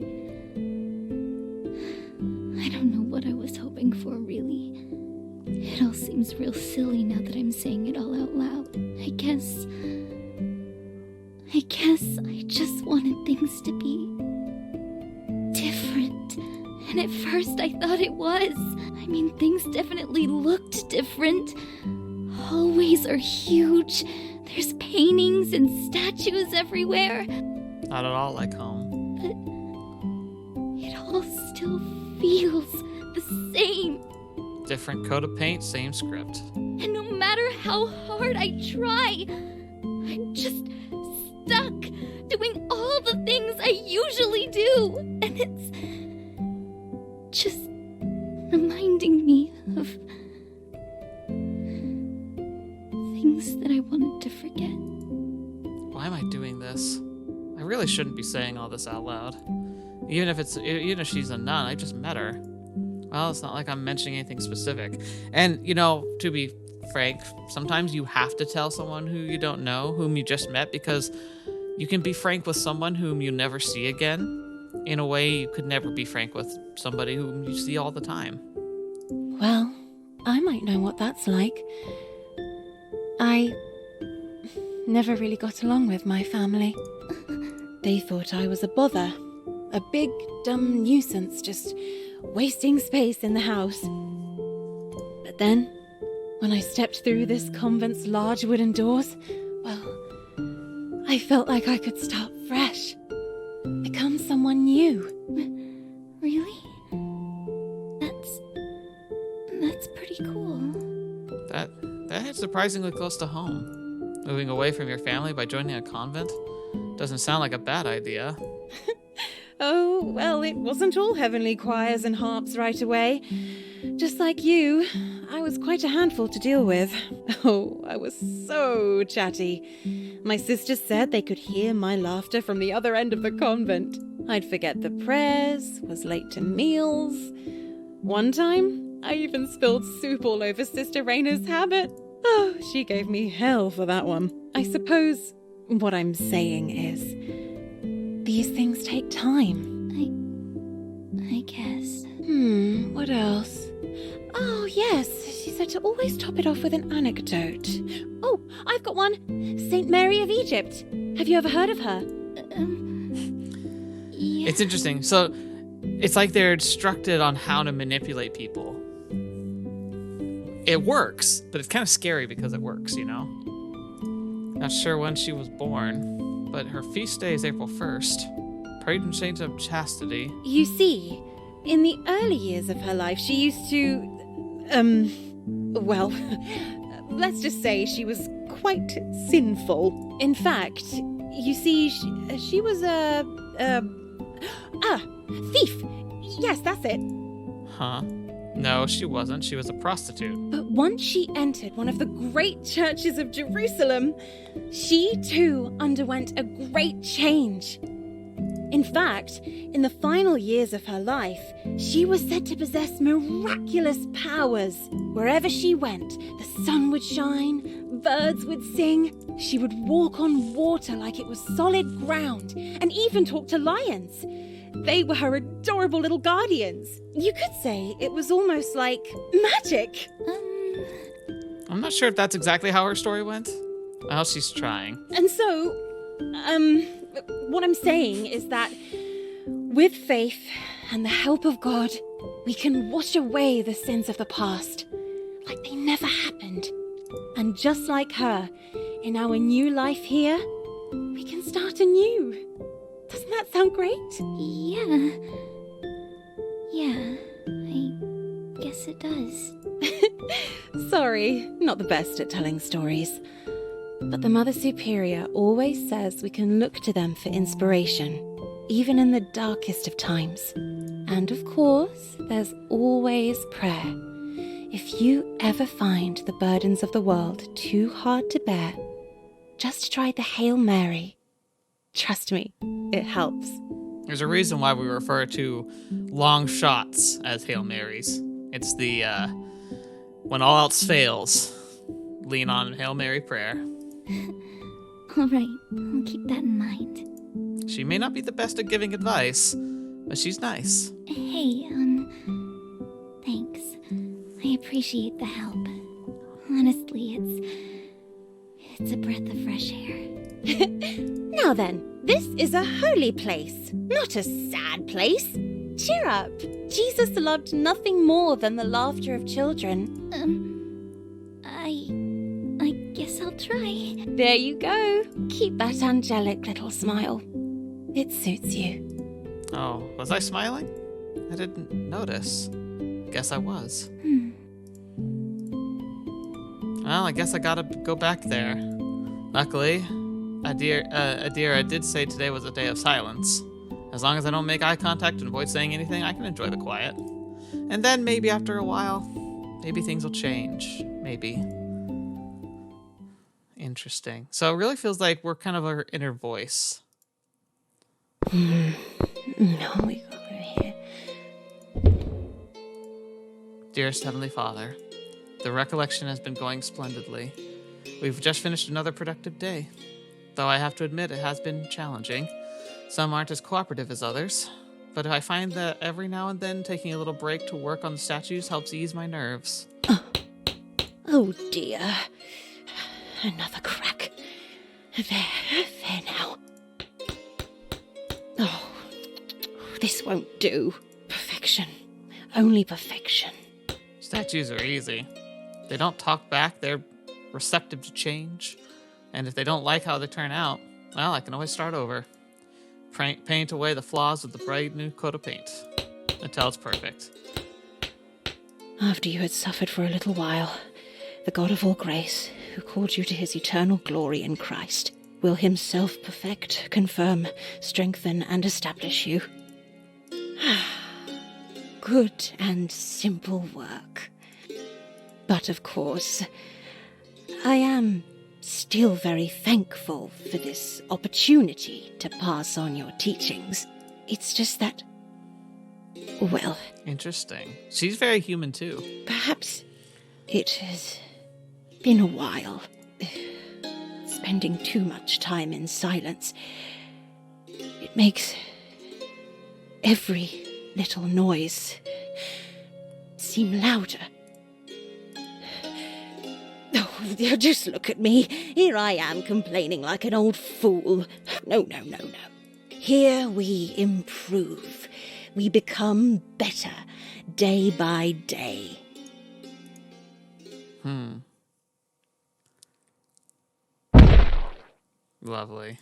[SPEAKER 2] don't know what I was hoping for, really. It all seems real silly now that I'm saying it all out loud. I guess I just wanted things to be different. And at first I thought it was. I mean, things definitely looked different. Hallways are huge. There's paintings and statues everywhere.
[SPEAKER 1] Not at all like home.
[SPEAKER 2] But it all still feels the same.
[SPEAKER 1] Different coat of paint, same script.
[SPEAKER 2] And no matter how hard I try, I'm just stuck doing all the things I usually do. And it's just reminding me of things that I wanted to forget.
[SPEAKER 1] Why am I doing this? I really shouldn't be saying all this out loud. Even if she's a nun, I just met her. Well, it's not like I'm mentioning anything specific. And, to be frank, sometimes you have to tell someone who you don't know, whom you just met, because you can be frank with someone whom you never see again in a way you could never be frank with somebody whom you see all the time.
[SPEAKER 5] Well, I might know what that's like. I never really got along with my family. They thought I was a bother, a big, dumb nuisance, just wasting space in the house. But then, when I stepped through this convent's large wooden doors, well, I felt like I could start fresh, become someone
[SPEAKER 4] you.
[SPEAKER 2] Really? That's pretty cool.
[SPEAKER 1] That hits surprisingly close to home. Moving away from your family by joining a convent doesn't sound like a bad idea.
[SPEAKER 5] Oh, well, it wasn't all heavenly choirs and harps right away. Just like you, I was quite a handful to deal with. Oh, I was so chatty. My sisters said they could hear my laughter from the other end of the convent. I'd forget the prayers, was late to meals. One time, I even spilled soup all over Sister Raina's habit. Oh, she gave me hell for that one. I suppose what I'm saying is, these things take time.
[SPEAKER 2] I guess.
[SPEAKER 5] What else? Oh, yes, she said to always top it off with an anecdote. Oh, I've got one. Saint Mary of Egypt. Have you ever heard of her?
[SPEAKER 2] Yeah.
[SPEAKER 1] It's interesting. So it's like they're instructed on how to manipulate people. It works, but it's kind of scary because it works, you know? Not sure when she was born, but her feast day is April 1st. Patron saint of chastity.
[SPEAKER 5] You see, in the early years of her life, she used to, well, let's just say she was quite sinful. In fact, you see, she was thief. Yes, that's it.
[SPEAKER 1] Huh? No, she wasn't. She was a prostitute.
[SPEAKER 5] But once she entered one of the great churches of Jerusalem, she too underwent a great change. In fact, in the final years of her life, she was said to possess miraculous powers. Wherever she went, the sun would shine, birds would sing, she would walk on water like it was solid ground, and even talk to lions. They were her adorable little guardians. You could say it was almost like magic.
[SPEAKER 1] I'm not sure if that's exactly how her story went. Well, she's trying.
[SPEAKER 5] And so, what I'm saying is that with faith and the help of God, we can wash away the sins of the past like they never happened. And just like her, in our new life here, we can start anew. Doesn't that sound great?
[SPEAKER 2] Yeah. Yeah, I guess it does.
[SPEAKER 5] Sorry, not the best at telling stories. But the Mother Superior always says we can look to them for inspiration, even in the darkest of times. And of course, there's always prayer. If you ever find the burdens of the world too hard to bear, just try the Hail Mary. Trust me, it helps.
[SPEAKER 1] There's a reason why we refer to long shots as Hail Marys. It's the, when all else fails, lean on Hail Mary prayer.
[SPEAKER 2] All right, I'll keep that in mind.
[SPEAKER 1] She may not be the best at giving advice, but she's nice.
[SPEAKER 2] Hey, thanks. I appreciate the help. Honestly, it's a breath of fresh air.
[SPEAKER 5] Now then, this is a holy place, not a sad place. Cheer up. Jesus loved nothing more than the laughter of children.
[SPEAKER 2] I guess I'll try.
[SPEAKER 5] There you go. Keep that angelic little smile. It suits you.
[SPEAKER 1] Oh, was I smiling? I didn't notice. Guess I was. Well, I guess I gotta go back there. Luckily, Adira did say today was a day of silence. As long as I don't make eye contact and avoid saying anything, I can enjoy the quiet. And then maybe after a while, maybe things will change. Maybe. Interesting. So it really feels like we're kind of our inner voice.
[SPEAKER 5] No, we go over here.
[SPEAKER 1] Dearest Heavenly Father, the recollection has been going splendidly. We've just finished another productive day. Though I have to admit it has been challenging. Some aren't as cooperative as others, but I find that every now and then taking a little break to work on the statues helps ease my nerves.
[SPEAKER 5] Oh dear. Another crack. There now. Oh, this won't do. Perfection. Only perfection.
[SPEAKER 1] Statues are easy. They don't talk back, they're receptive to change. And if they don't like how they turn out, well, I can always start over. Paint away the flaws with the bright new coat of paint until it's perfect.
[SPEAKER 5] After you had suffered for a little while, the God of all grace, who called you to his eternal glory in Christ, will himself perfect, confirm, strengthen, and establish you. Good and simple work. But of course, I am still very thankful for this opportunity to pass on your teachings. It's just that, well...
[SPEAKER 1] Interesting. She's very human too.
[SPEAKER 5] Perhaps it has been a while. Spending too much time in silence. It makes every little noise seem louder. Oh, just look at me. Here I am complaining like an old fool. No. Here we improve. We become better day by day.
[SPEAKER 1] Lovely.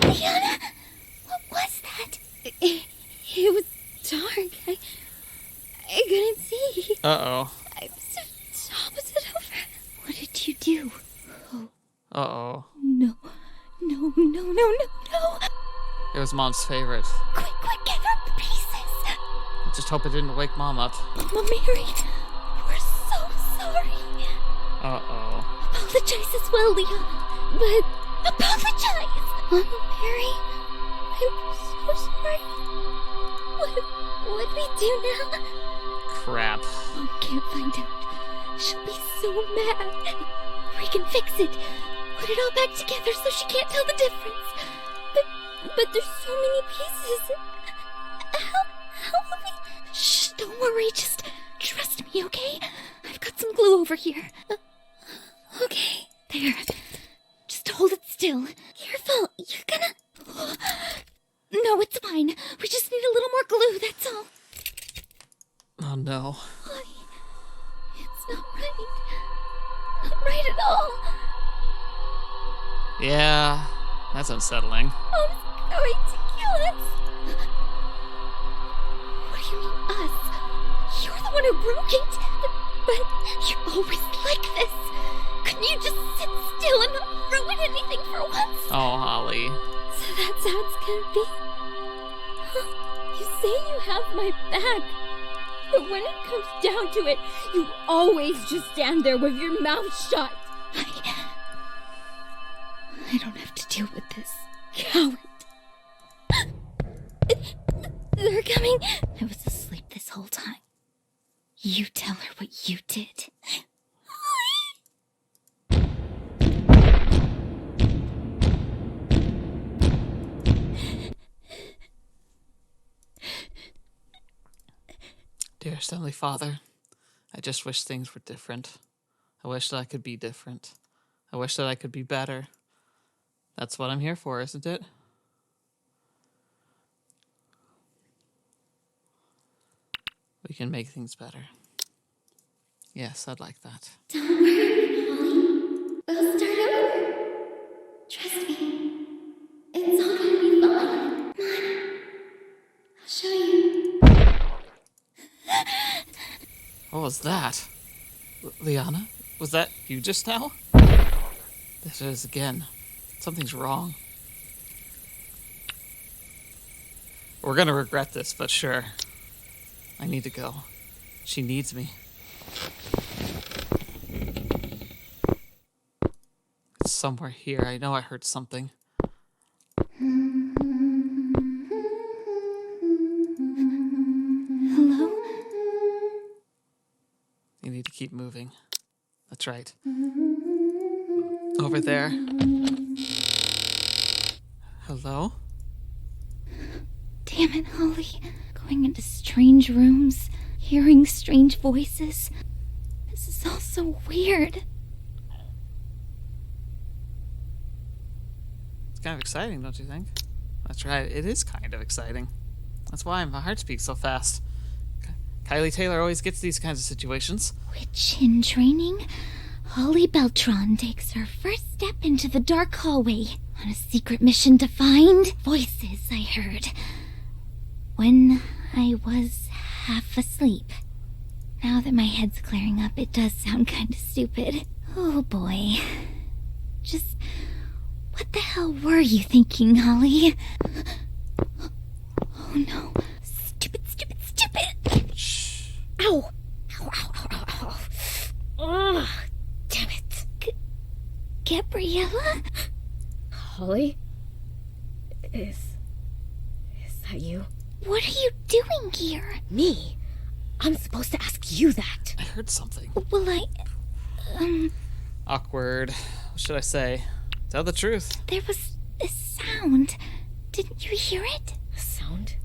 [SPEAKER 2] Liana, what was that?
[SPEAKER 4] It was dark. I couldn't see.
[SPEAKER 1] Uh-oh.
[SPEAKER 4] I was opposite over.
[SPEAKER 2] What did you do?
[SPEAKER 1] Uh-oh.
[SPEAKER 2] No.
[SPEAKER 1] It was Mom's favorite.
[SPEAKER 2] Quick, gather up the pieces.
[SPEAKER 1] I just hope it didn't wake Mom up.
[SPEAKER 2] Mama Mary, we're so sorry.
[SPEAKER 1] Uh-oh.
[SPEAKER 2] Apologize as well, Liana. But apologize. Mama Mary,
[SPEAKER 4] I'm so sorry. What do we do now?
[SPEAKER 1] Crap.
[SPEAKER 2] Mom can't find out. She'll be so mad. We can fix it. Put it all back together so she can't tell the difference.
[SPEAKER 4] But there's so many pieces. How will we...
[SPEAKER 2] Shh, don't worry. Just trust me, okay? I've got some glue over here.
[SPEAKER 4] Okay.
[SPEAKER 2] There. Just hold it still.
[SPEAKER 4] Careful. You're gonna...
[SPEAKER 2] No, it's fine. We just need a little more glue, that's all.
[SPEAKER 1] Oh, no.
[SPEAKER 2] Honey, it's not right. Not right at all.
[SPEAKER 1] Yeah, that's unsettling.
[SPEAKER 4] Mom's going to kill us.
[SPEAKER 2] What do you mean, us? You're the one who broke it.
[SPEAKER 4] But
[SPEAKER 2] You're always like this.
[SPEAKER 4] couldn't you just sit still and not ruin anything for once?
[SPEAKER 1] Oh, Holly.
[SPEAKER 4] So that's how it's gonna be. You say you have my back, but when it comes down to it, you always just stand there with your mouth shut.
[SPEAKER 2] I don't have to deal with this.
[SPEAKER 4] Coward. They're coming.
[SPEAKER 2] I was asleep this whole time. You tell her what you did.
[SPEAKER 1] Dearest Heavenly Father, I just wish things were different. I wish that I could be different. I wish that I could be better. That's what I'm here for, isn't it? We can make things better. Yes, I'd like that.
[SPEAKER 2] Don't worry, Holly. We'll start over. Trust me. It's all gonna be fine. Come on. I'll show you.
[SPEAKER 1] What was that? Liana? Was that you just now? This is again. Something's wrong. We're gonna regret this, but sure. I need to go. She needs me. It's somewhere here. I know I heard something.
[SPEAKER 2] Hello?
[SPEAKER 1] You need to keep moving. That's right. Over there. Hello?
[SPEAKER 2] Damn it, Holly. Going into strange rooms, hearing strange voices. This is all so weird.
[SPEAKER 1] It's kind of exciting, don't you think? That's right, it is kind of exciting. That's why my heart beats so fast. Kylie Taylor always gets these kinds of situations.
[SPEAKER 2] Witch in training, Holly Beltran takes her first step into the dark hallway. On a secret mission to find voices I heard when I was half asleep. Now that my head's clearing up, it does sound kind of stupid. Oh boy. Just what the hell were you thinking, Holly? Oh no. Stupid.
[SPEAKER 1] Shh.
[SPEAKER 3] Ow! Ow, ow, ow, ow, ow. Ugh, damn it.
[SPEAKER 2] Gabriella?
[SPEAKER 3] Holly? Is that you?
[SPEAKER 2] What are you doing here?
[SPEAKER 3] Me? I'm supposed to ask you that.
[SPEAKER 1] I heard something.
[SPEAKER 2] Well,
[SPEAKER 1] Awkward. What should I say? Tell the truth.
[SPEAKER 2] there was this sound. Didn't you hear it?
[SPEAKER 3] A sound?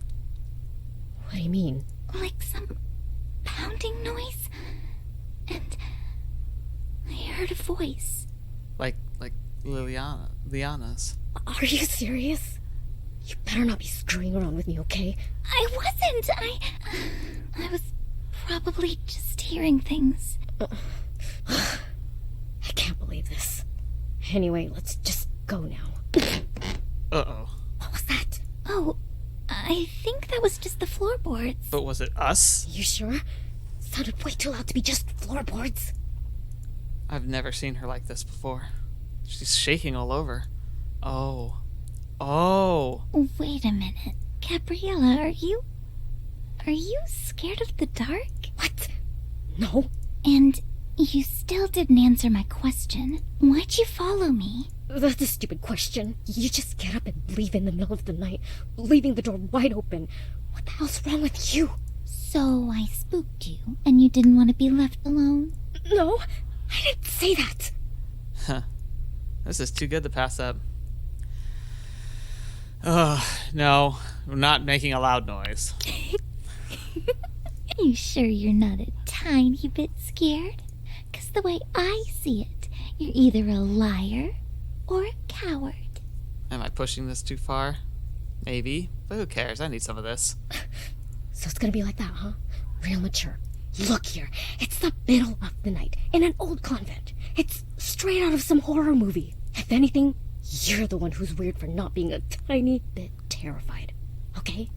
[SPEAKER 3] What do you mean?
[SPEAKER 2] Like some pounding noise. And I heard a voice.
[SPEAKER 1] Like Liana's.
[SPEAKER 3] Are you serious? You better not be screwing around with me, okay?
[SPEAKER 2] I wasn't. I was probably just hearing things.
[SPEAKER 3] I can't believe this. Anyway, let's just go now.
[SPEAKER 1] Uh-oh.
[SPEAKER 3] What was that?
[SPEAKER 2] Oh, I think that was just the floorboards.
[SPEAKER 1] But was it us?
[SPEAKER 3] You sure? Sounded way too loud to be just floorboards.
[SPEAKER 1] I've never seen her like this before. She's shaking all over. Oh.
[SPEAKER 2] Wait a minute. Gabriella, are you scared of the dark?
[SPEAKER 3] What? No.
[SPEAKER 2] And you still didn't answer my question. Why'd you follow me?
[SPEAKER 3] That's a stupid question. You just get up and leave in the middle of the night, leaving the door wide open. What the hell's wrong with you?
[SPEAKER 2] So I spooked you, and you didn't want to be left alone?
[SPEAKER 3] No, I didn't say that.
[SPEAKER 1] Huh. This is too good to pass up. No. I'm not making a loud noise.
[SPEAKER 2] You sure you're not a tiny bit scared? 'Cause the way I see it, you're either a liar or a coward.
[SPEAKER 1] Am I pushing this too far? Maybe, but who cares? I need some of this.
[SPEAKER 3] So it's gonna be like that, huh? Real mature. Look here, it's the middle of the night in an old convent. It's straight out of some horror movie. If anything, you're the one who's weird for not being a tiny bit terrified. Okay?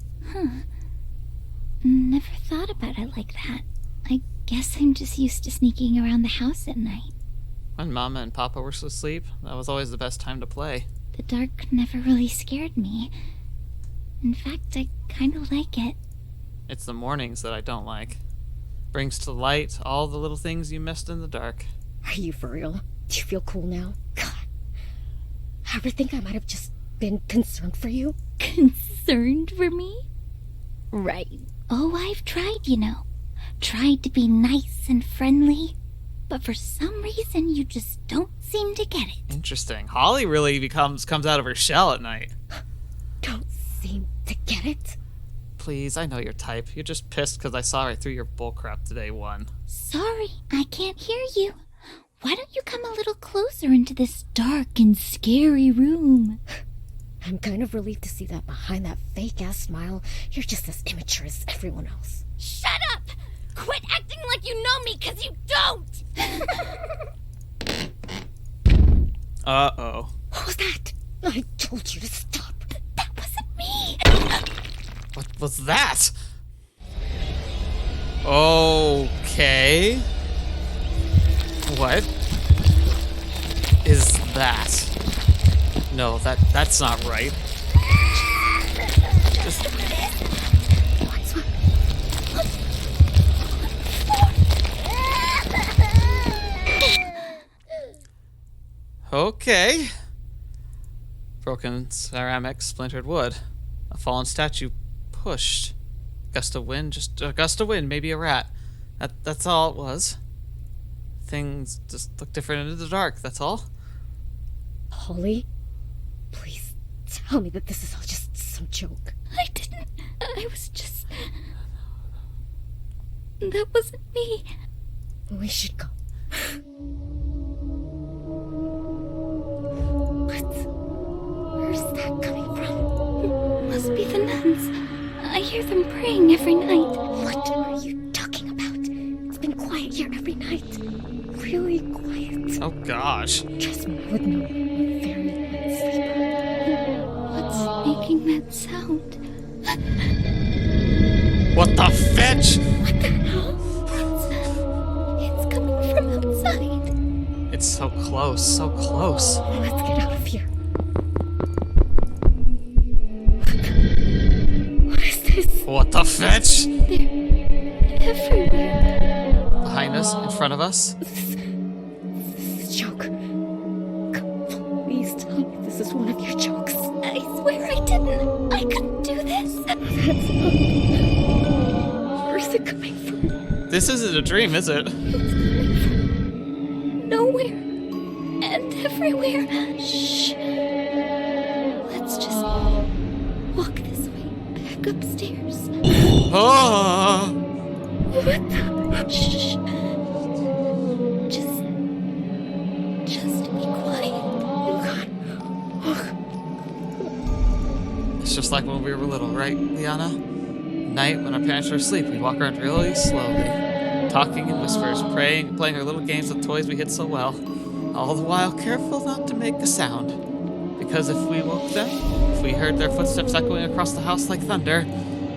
[SPEAKER 2] Never thought about it like that. I guess I'm just used to sneaking around the house at night.
[SPEAKER 1] When Mama and Papa were asleep, that was always the best time to play.
[SPEAKER 2] The dark never really scared me. In fact, I kind of like it.
[SPEAKER 1] It's the mornings that I don't like. Brings to light all the little things you missed in the dark.
[SPEAKER 3] Are you for real? Do you feel cool now? God. Ever think I might have just been concerned for you?
[SPEAKER 2] Concerned for me? Right. Oh, I've tried, you know. Tried to be nice and friendly. But for some reason, you just don't seem to get it.
[SPEAKER 1] Interesting. Holly really comes out of her shell at night.
[SPEAKER 3] Don't seem to get it?
[SPEAKER 1] Please, I know your type. You're just pissed because I saw right through your bullcrap today, one.
[SPEAKER 2] Sorry, I can't hear you. Why don't you come a little closer into this dark and scary room?
[SPEAKER 3] I'm kind of relieved to see that behind that fake-ass smile, you're just as immature as everyone else.
[SPEAKER 4] Shut up! Quit acting like you know me, 'cause you don't!
[SPEAKER 1] Uh-oh.
[SPEAKER 3] What was that? I told you to stop.
[SPEAKER 2] That wasn't me.
[SPEAKER 1] What was that? Okay. What is that? No, that's not right. Just...
[SPEAKER 3] What's what?
[SPEAKER 1] Okay. Broken ceramic, splintered wood. A fallen statue pushed. Gust of wind, just a gust of wind, maybe a rat. That's all it was. Things just look different in the dark, that's all.
[SPEAKER 3] Holly, please tell me that this is all just some joke.
[SPEAKER 2] I didn't. I was just... That wasn't me.
[SPEAKER 3] We should go. What? Where's that coming from?
[SPEAKER 2] Must be the nuns. I hear them praying every night.
[SPEAKER 3] What are you talking about? It's been quiet here every night. Really quiet.
[SPEAKER 1] Oh gosh.
[SPEAKER 3] Trust me, I would know. I'm a very light sleeper.
[SPEAKER 1] What the fetch?
[SPEAKER 2] What the hell? It's coming from outside.
[SPEAKER 1] It's so close, so close.
[SPEAKER 3] Let's get out of here. What is this?
[SPEAKER 1] What the fetch?
[SPEAKER 2] They're everywhere.
[SPEAKER 1] Behind us, in front of us.
[SPEAKER 3] This is a joke. Please tell me this is one of your jokes.
[SPEAKER 2] I swear I didn't. I couldn't do this.
[SPEAKER 3] Where is it coming from?
[SPEAKER 1] This isn't a dream, is it?
[SPEAKER 2] It's coming from nowhere and everywhere. Shh. Let's just walk this way back upstairs.
[SPEAKER 1] Oh!
[SPEAKER 2] What the? Shh. Just be quiet.
[SPEAKER 3] Oh, God. Oh.
[SPEAKER 1] It's just like when we were little, right, Liana? Night when our parents were asleep, we'd walk around really slowly, talking in whispers, praying, playing our little games with toys we hid so well, all the while careful not to make a sound. Because if we woke them, if we heard their footsteps echoing across the house like thunder,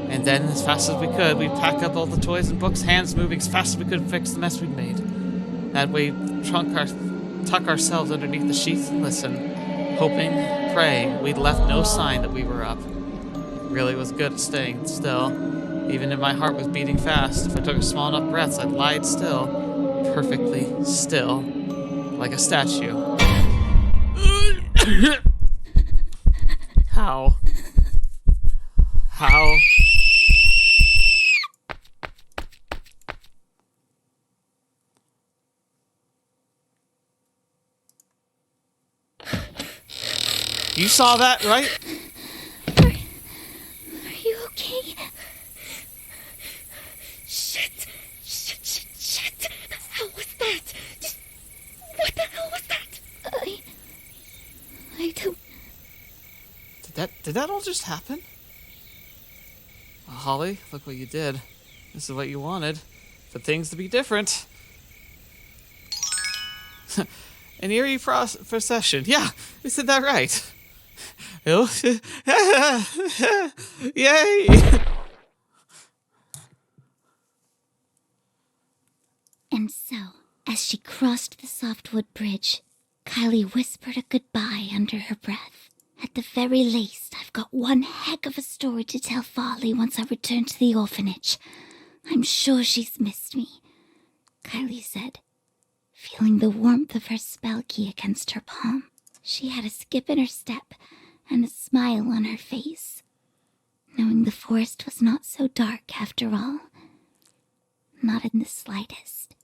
[SPEAKER 1] and then as fast as we could, we'd pack up all the toys and books, hands moving as fast as we could and fix the mess we'd made. That way, tuck ourselves underneath the sheets and listen, hoping, praying we'd left no sign that we were up. It really was good at staying still. Even if my heart was beating fast, if I took small enough breaths, I'd lie still, perfectly still, like a statue. How? How? You saw that, right?
[SPEAKER 2] Are you okay?
[SPEAKER 3] Shit. The hell was that? What the hell was that?
[SPEAKER 2] I don't.
[SPEAKER 1] Did that all just happen? Well, Holly, look what you did. This is what you wanted. For things to be different. An eerie procession. Yeah, we said that right. Yay!
[SPEAKER 2] And so, as she crossed the softwood bridge, Kylie whispered a goodbye under her breath. At the very least, I've got one heck of a story to tell Folly once I return to the orphanage. I'm sure she's missed me, Kylie said, feeling the warmth of her spell key against her palm. She had a skip in her step and a smile on her face, knowing the forest was not so dark after all. Not in the slightest.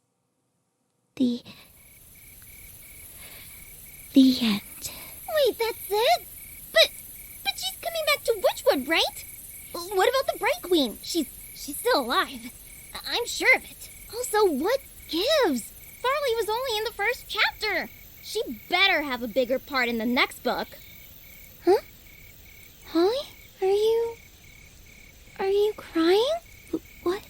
[SPEAKER 2] The end.
[SPEAKER 4] Wait, that's it? But she's coming back to Witchwood, right? What about the Bright Queen? She's still alive. I'm sure of it. Also, what gives? Farley was only in the first chapter. She better have a bigger part in the next book.
[SPEAKER 2] Huh? Holly? Are you crying? What?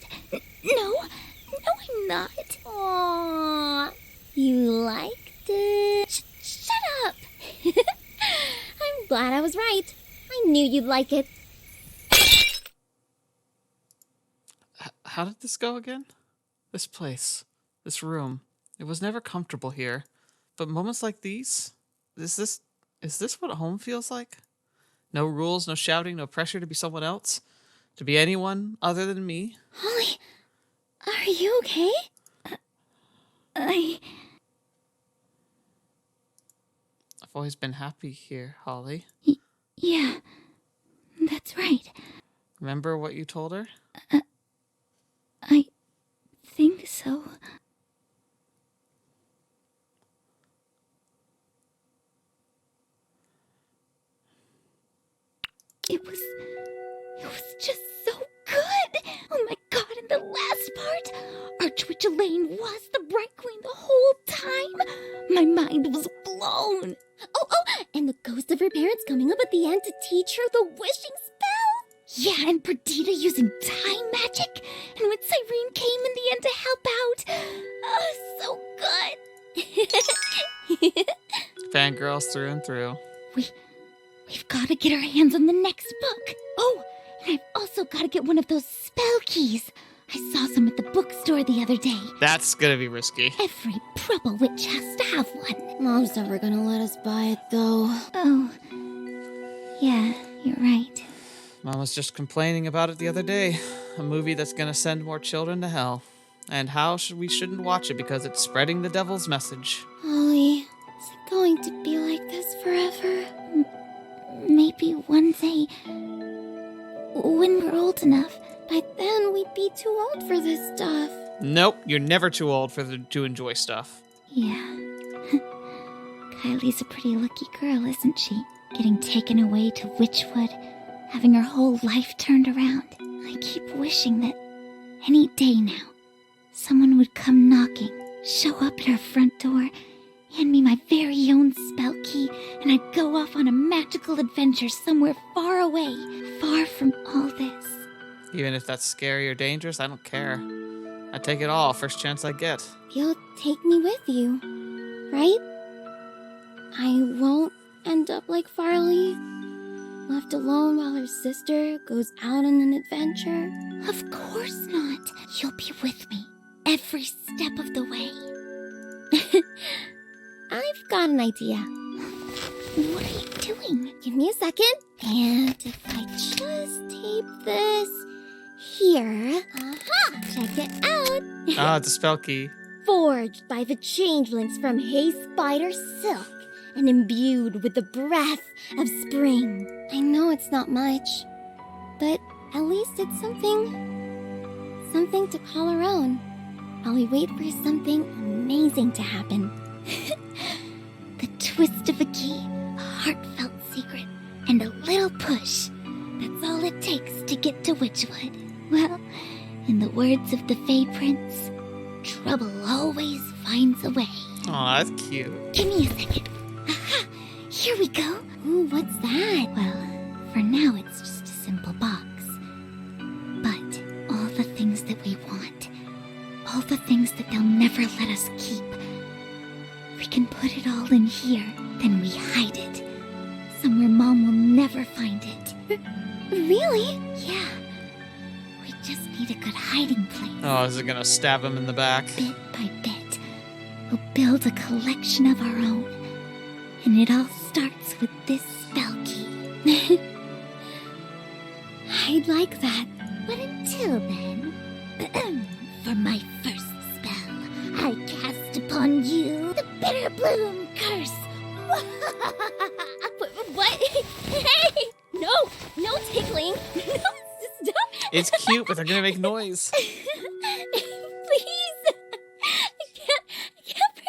[SPEAKER 2] No, I'm not.
[SPEAKER 4] Aww, you liked it.
[SPEAKER 2] Shut up!
[SPEAKER 4] I'm glad I was right. I knew you'd like it.
[SPEAKER 1] How did this go again? This place. This room. It was never comfortable here. But moments like these? Is this what home feels like? No rules, no shouting, no pressure to be someone else? To be anyone other than me?
[SPEAKER 2] Holly, are you okay?
[SPEAKER 1] I've always been happy here, Holly.
[SPEAKER 2] Yeah, that's right.
[SPEAKER 1] Remember what you told her?
[SPEAKER 2] I think so. It was just so good. Oh my God, and the last part, Archwitch Elaine was the Bright Queen the whole time. My mind was blown.
[SPEAKER 4] Oh, and the ghost of her parents coming up at the end to teach her the wishing spell.
[SPEAKER 2] Yeah, and Perdita using time magic. And when Cyrene came in the end to help out. Oh, so good.
[SPEAKER 1] Fangirls through and through.
[SPEAKER 2] We've got to get our hands on the next book. Oh, and I've gotta get one of those spell keys. I saw some at the bookstore the other day.
[SPEAKER 1] That's gonna be risky.
[SPEAKER 2] Every proper witch has to have one.
[SPEAKER 4] Mom's never gonna let us buy it, though.
[SPEAKER 2] Oh, yeah, you're right.
[SPEAKER 1] Mom was just complaining about it the other day. A movie that's gonna send more children to hell. And how we shouldn't watch it because it's spreading the devil's message.
[SPEAKER 4] Holly, is it going to be like this forever?
[SPEAKER 2] Maybe one day, when we're old enough.
[SPEAKER 4] By then, we'd be too old for this stuff.
[SPEAKER 1] Nope, you're never too old to enjoy stuff.
[SPEAKER 2] Yeah. Kylie's a pretty lucky girl, isn't she? Getting taken away to Witchwood, having her whole life turned around. I keep wishing that any day now, someone would come knocking, show up at her front door, hand me my very own spell key, and I'd go off on a magical adventure somewhere far away, far from all this.
[SPEAKER 1] Even if that's scary or dangerous, I don't care. I take it all, first chance I get.
[SPEAKER 4] You'll take me with you, right? I won't end up like Farley, left alone while her sister goes out on an adventure.
[SPEAKER 2] Of course not. You'll be with me every step of the way.
[SPEAKER 4] I've got an idea.
[SPEAKER 2] What are you doing?
[SPEAKER 4] Give me a second. And if I just tape this here, check it out.
[SPEAKER 1] Ah, it's a spell key.
[SPEAKER 4] Forged by the changelings from Hay Spider Silk and imbued with the breath of spring. I know it's not much, but at least it's something to call our own while we wait for something amazing to happen.
[SPEAKER 2] The twist of a key, a heartfelt secret, and a little push. That's all it takes to get to Witchwood. Well, in the words of the Fey Prince, trouble always finds a way.
[SPEAKER 1] Aw, that's cute.
[SPEAKER 2] Give me a second. Aha! Here we go.
[SPEAKER 4] Ooh, what's that?
[SPEAKER 2] Well, for now it's just a simple box. But all the things that we want, all the things that they'll never let us keep, we can put it all in here, then we hide it. Somewhere Mom will never find it.
[SPEAKER 4] Really?
[SPEAKER 2] Yeah. We just need a good hiding place.
[SPEAKER 1] Oh, is it gonna stab him in the back?
[SPEAKER 2] Bit by bit, we'll build a collection of our own. And it all starts with this spell key.
[SPEAKER 4] I'd like that.
[SPEAKER 2] But until then, for my first spell, I cast upon you the Bitter Bloom Curse.
[SPEAKER 4] What? Hey! No tickling. No, stop.
[SPEAKER 1] It's cute, but they're gonna make noise.
[SPEAKER 4] Please. I can't breathe.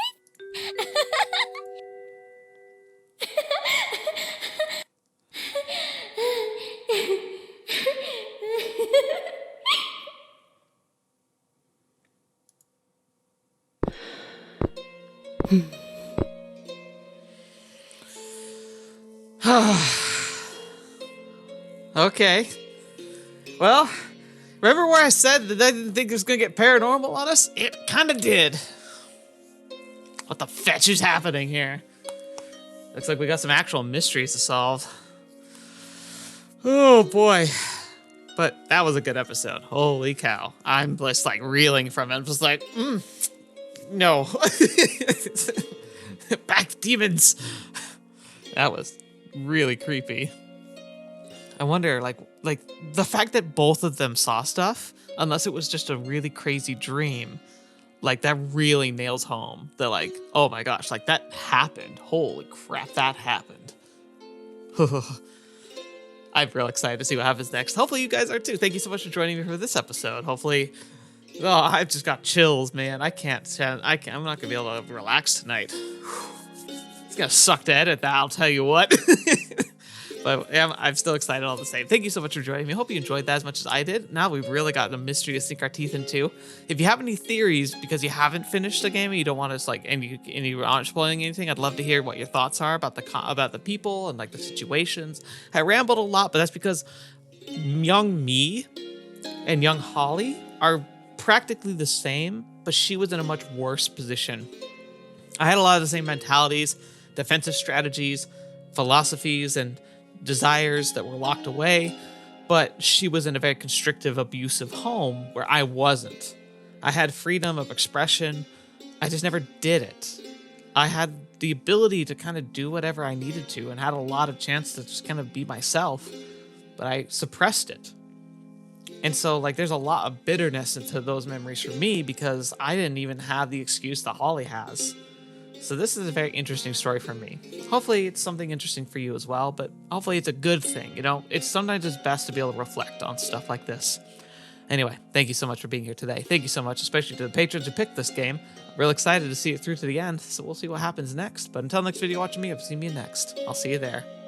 [SPEAKER 1] Okay. Well, remember where I said that I didn't think it was gonna get paranormal on us? It kinda did. What the fetch is happening here? Looks like we got some actual mysteries to solve. Oh boy. But that was a good episode. Holy cow. I'm just like reeling from it. I'm just like, no. Back demons. That was really creepy. I wonder, like the fact that both of them saw stuff, unless it was just a really crazy dream, like that really nails home. They're like, oh my gosh, like that happened. Holy crap, that happened. I'm real excited to see what happens next. Hopefully you guys are too. Thank you so much for joining me for this episode. Hopefully, I've just got chills, man. I'm not gonna be able to relax tonight. It's gonna suck to edit that, I'll tell you what. But I'm still excited all the same. Thank you so much for joining me. Hope you enjoyed that as much as I did. Now we've really got a mystery to sink our teeth into. If you have any theories, because you haven't finished the game and you don't want us and you aren't spoiling anything, I'd love to hear what your thoughts are about the people and like the situations. I rambled a lot, but that's because young me and young Holly are practically the same, but she was in a much worse position. I had a lot of the same mentalities, defensive strategies, philosophies, and desires that were locked away, but she was in a very constrictive, abusive home where I wasn't. I had freedom of expression. I just never did it. I had the ability to kind of do whatever I needed to and had a lot of chance to just kind of be myself, but I suppressed it. And so, like, there's a lot of bitterness into those memories for me because I didn't even have the excuse that Holly has. So this is a very interesting story for me. Hopefully it's something interesting for you as well, but hopefully it's a good thing. You know, sometimes it's best to be able to reflect on stuff like this. Anyway, thank you so much for being here today. Thank you so much, especially to the patrons who picked this game. I'm real excited to see it through to the end, so we'll see what happens next. But until next video watching me, I've seen you next. I'll see you there.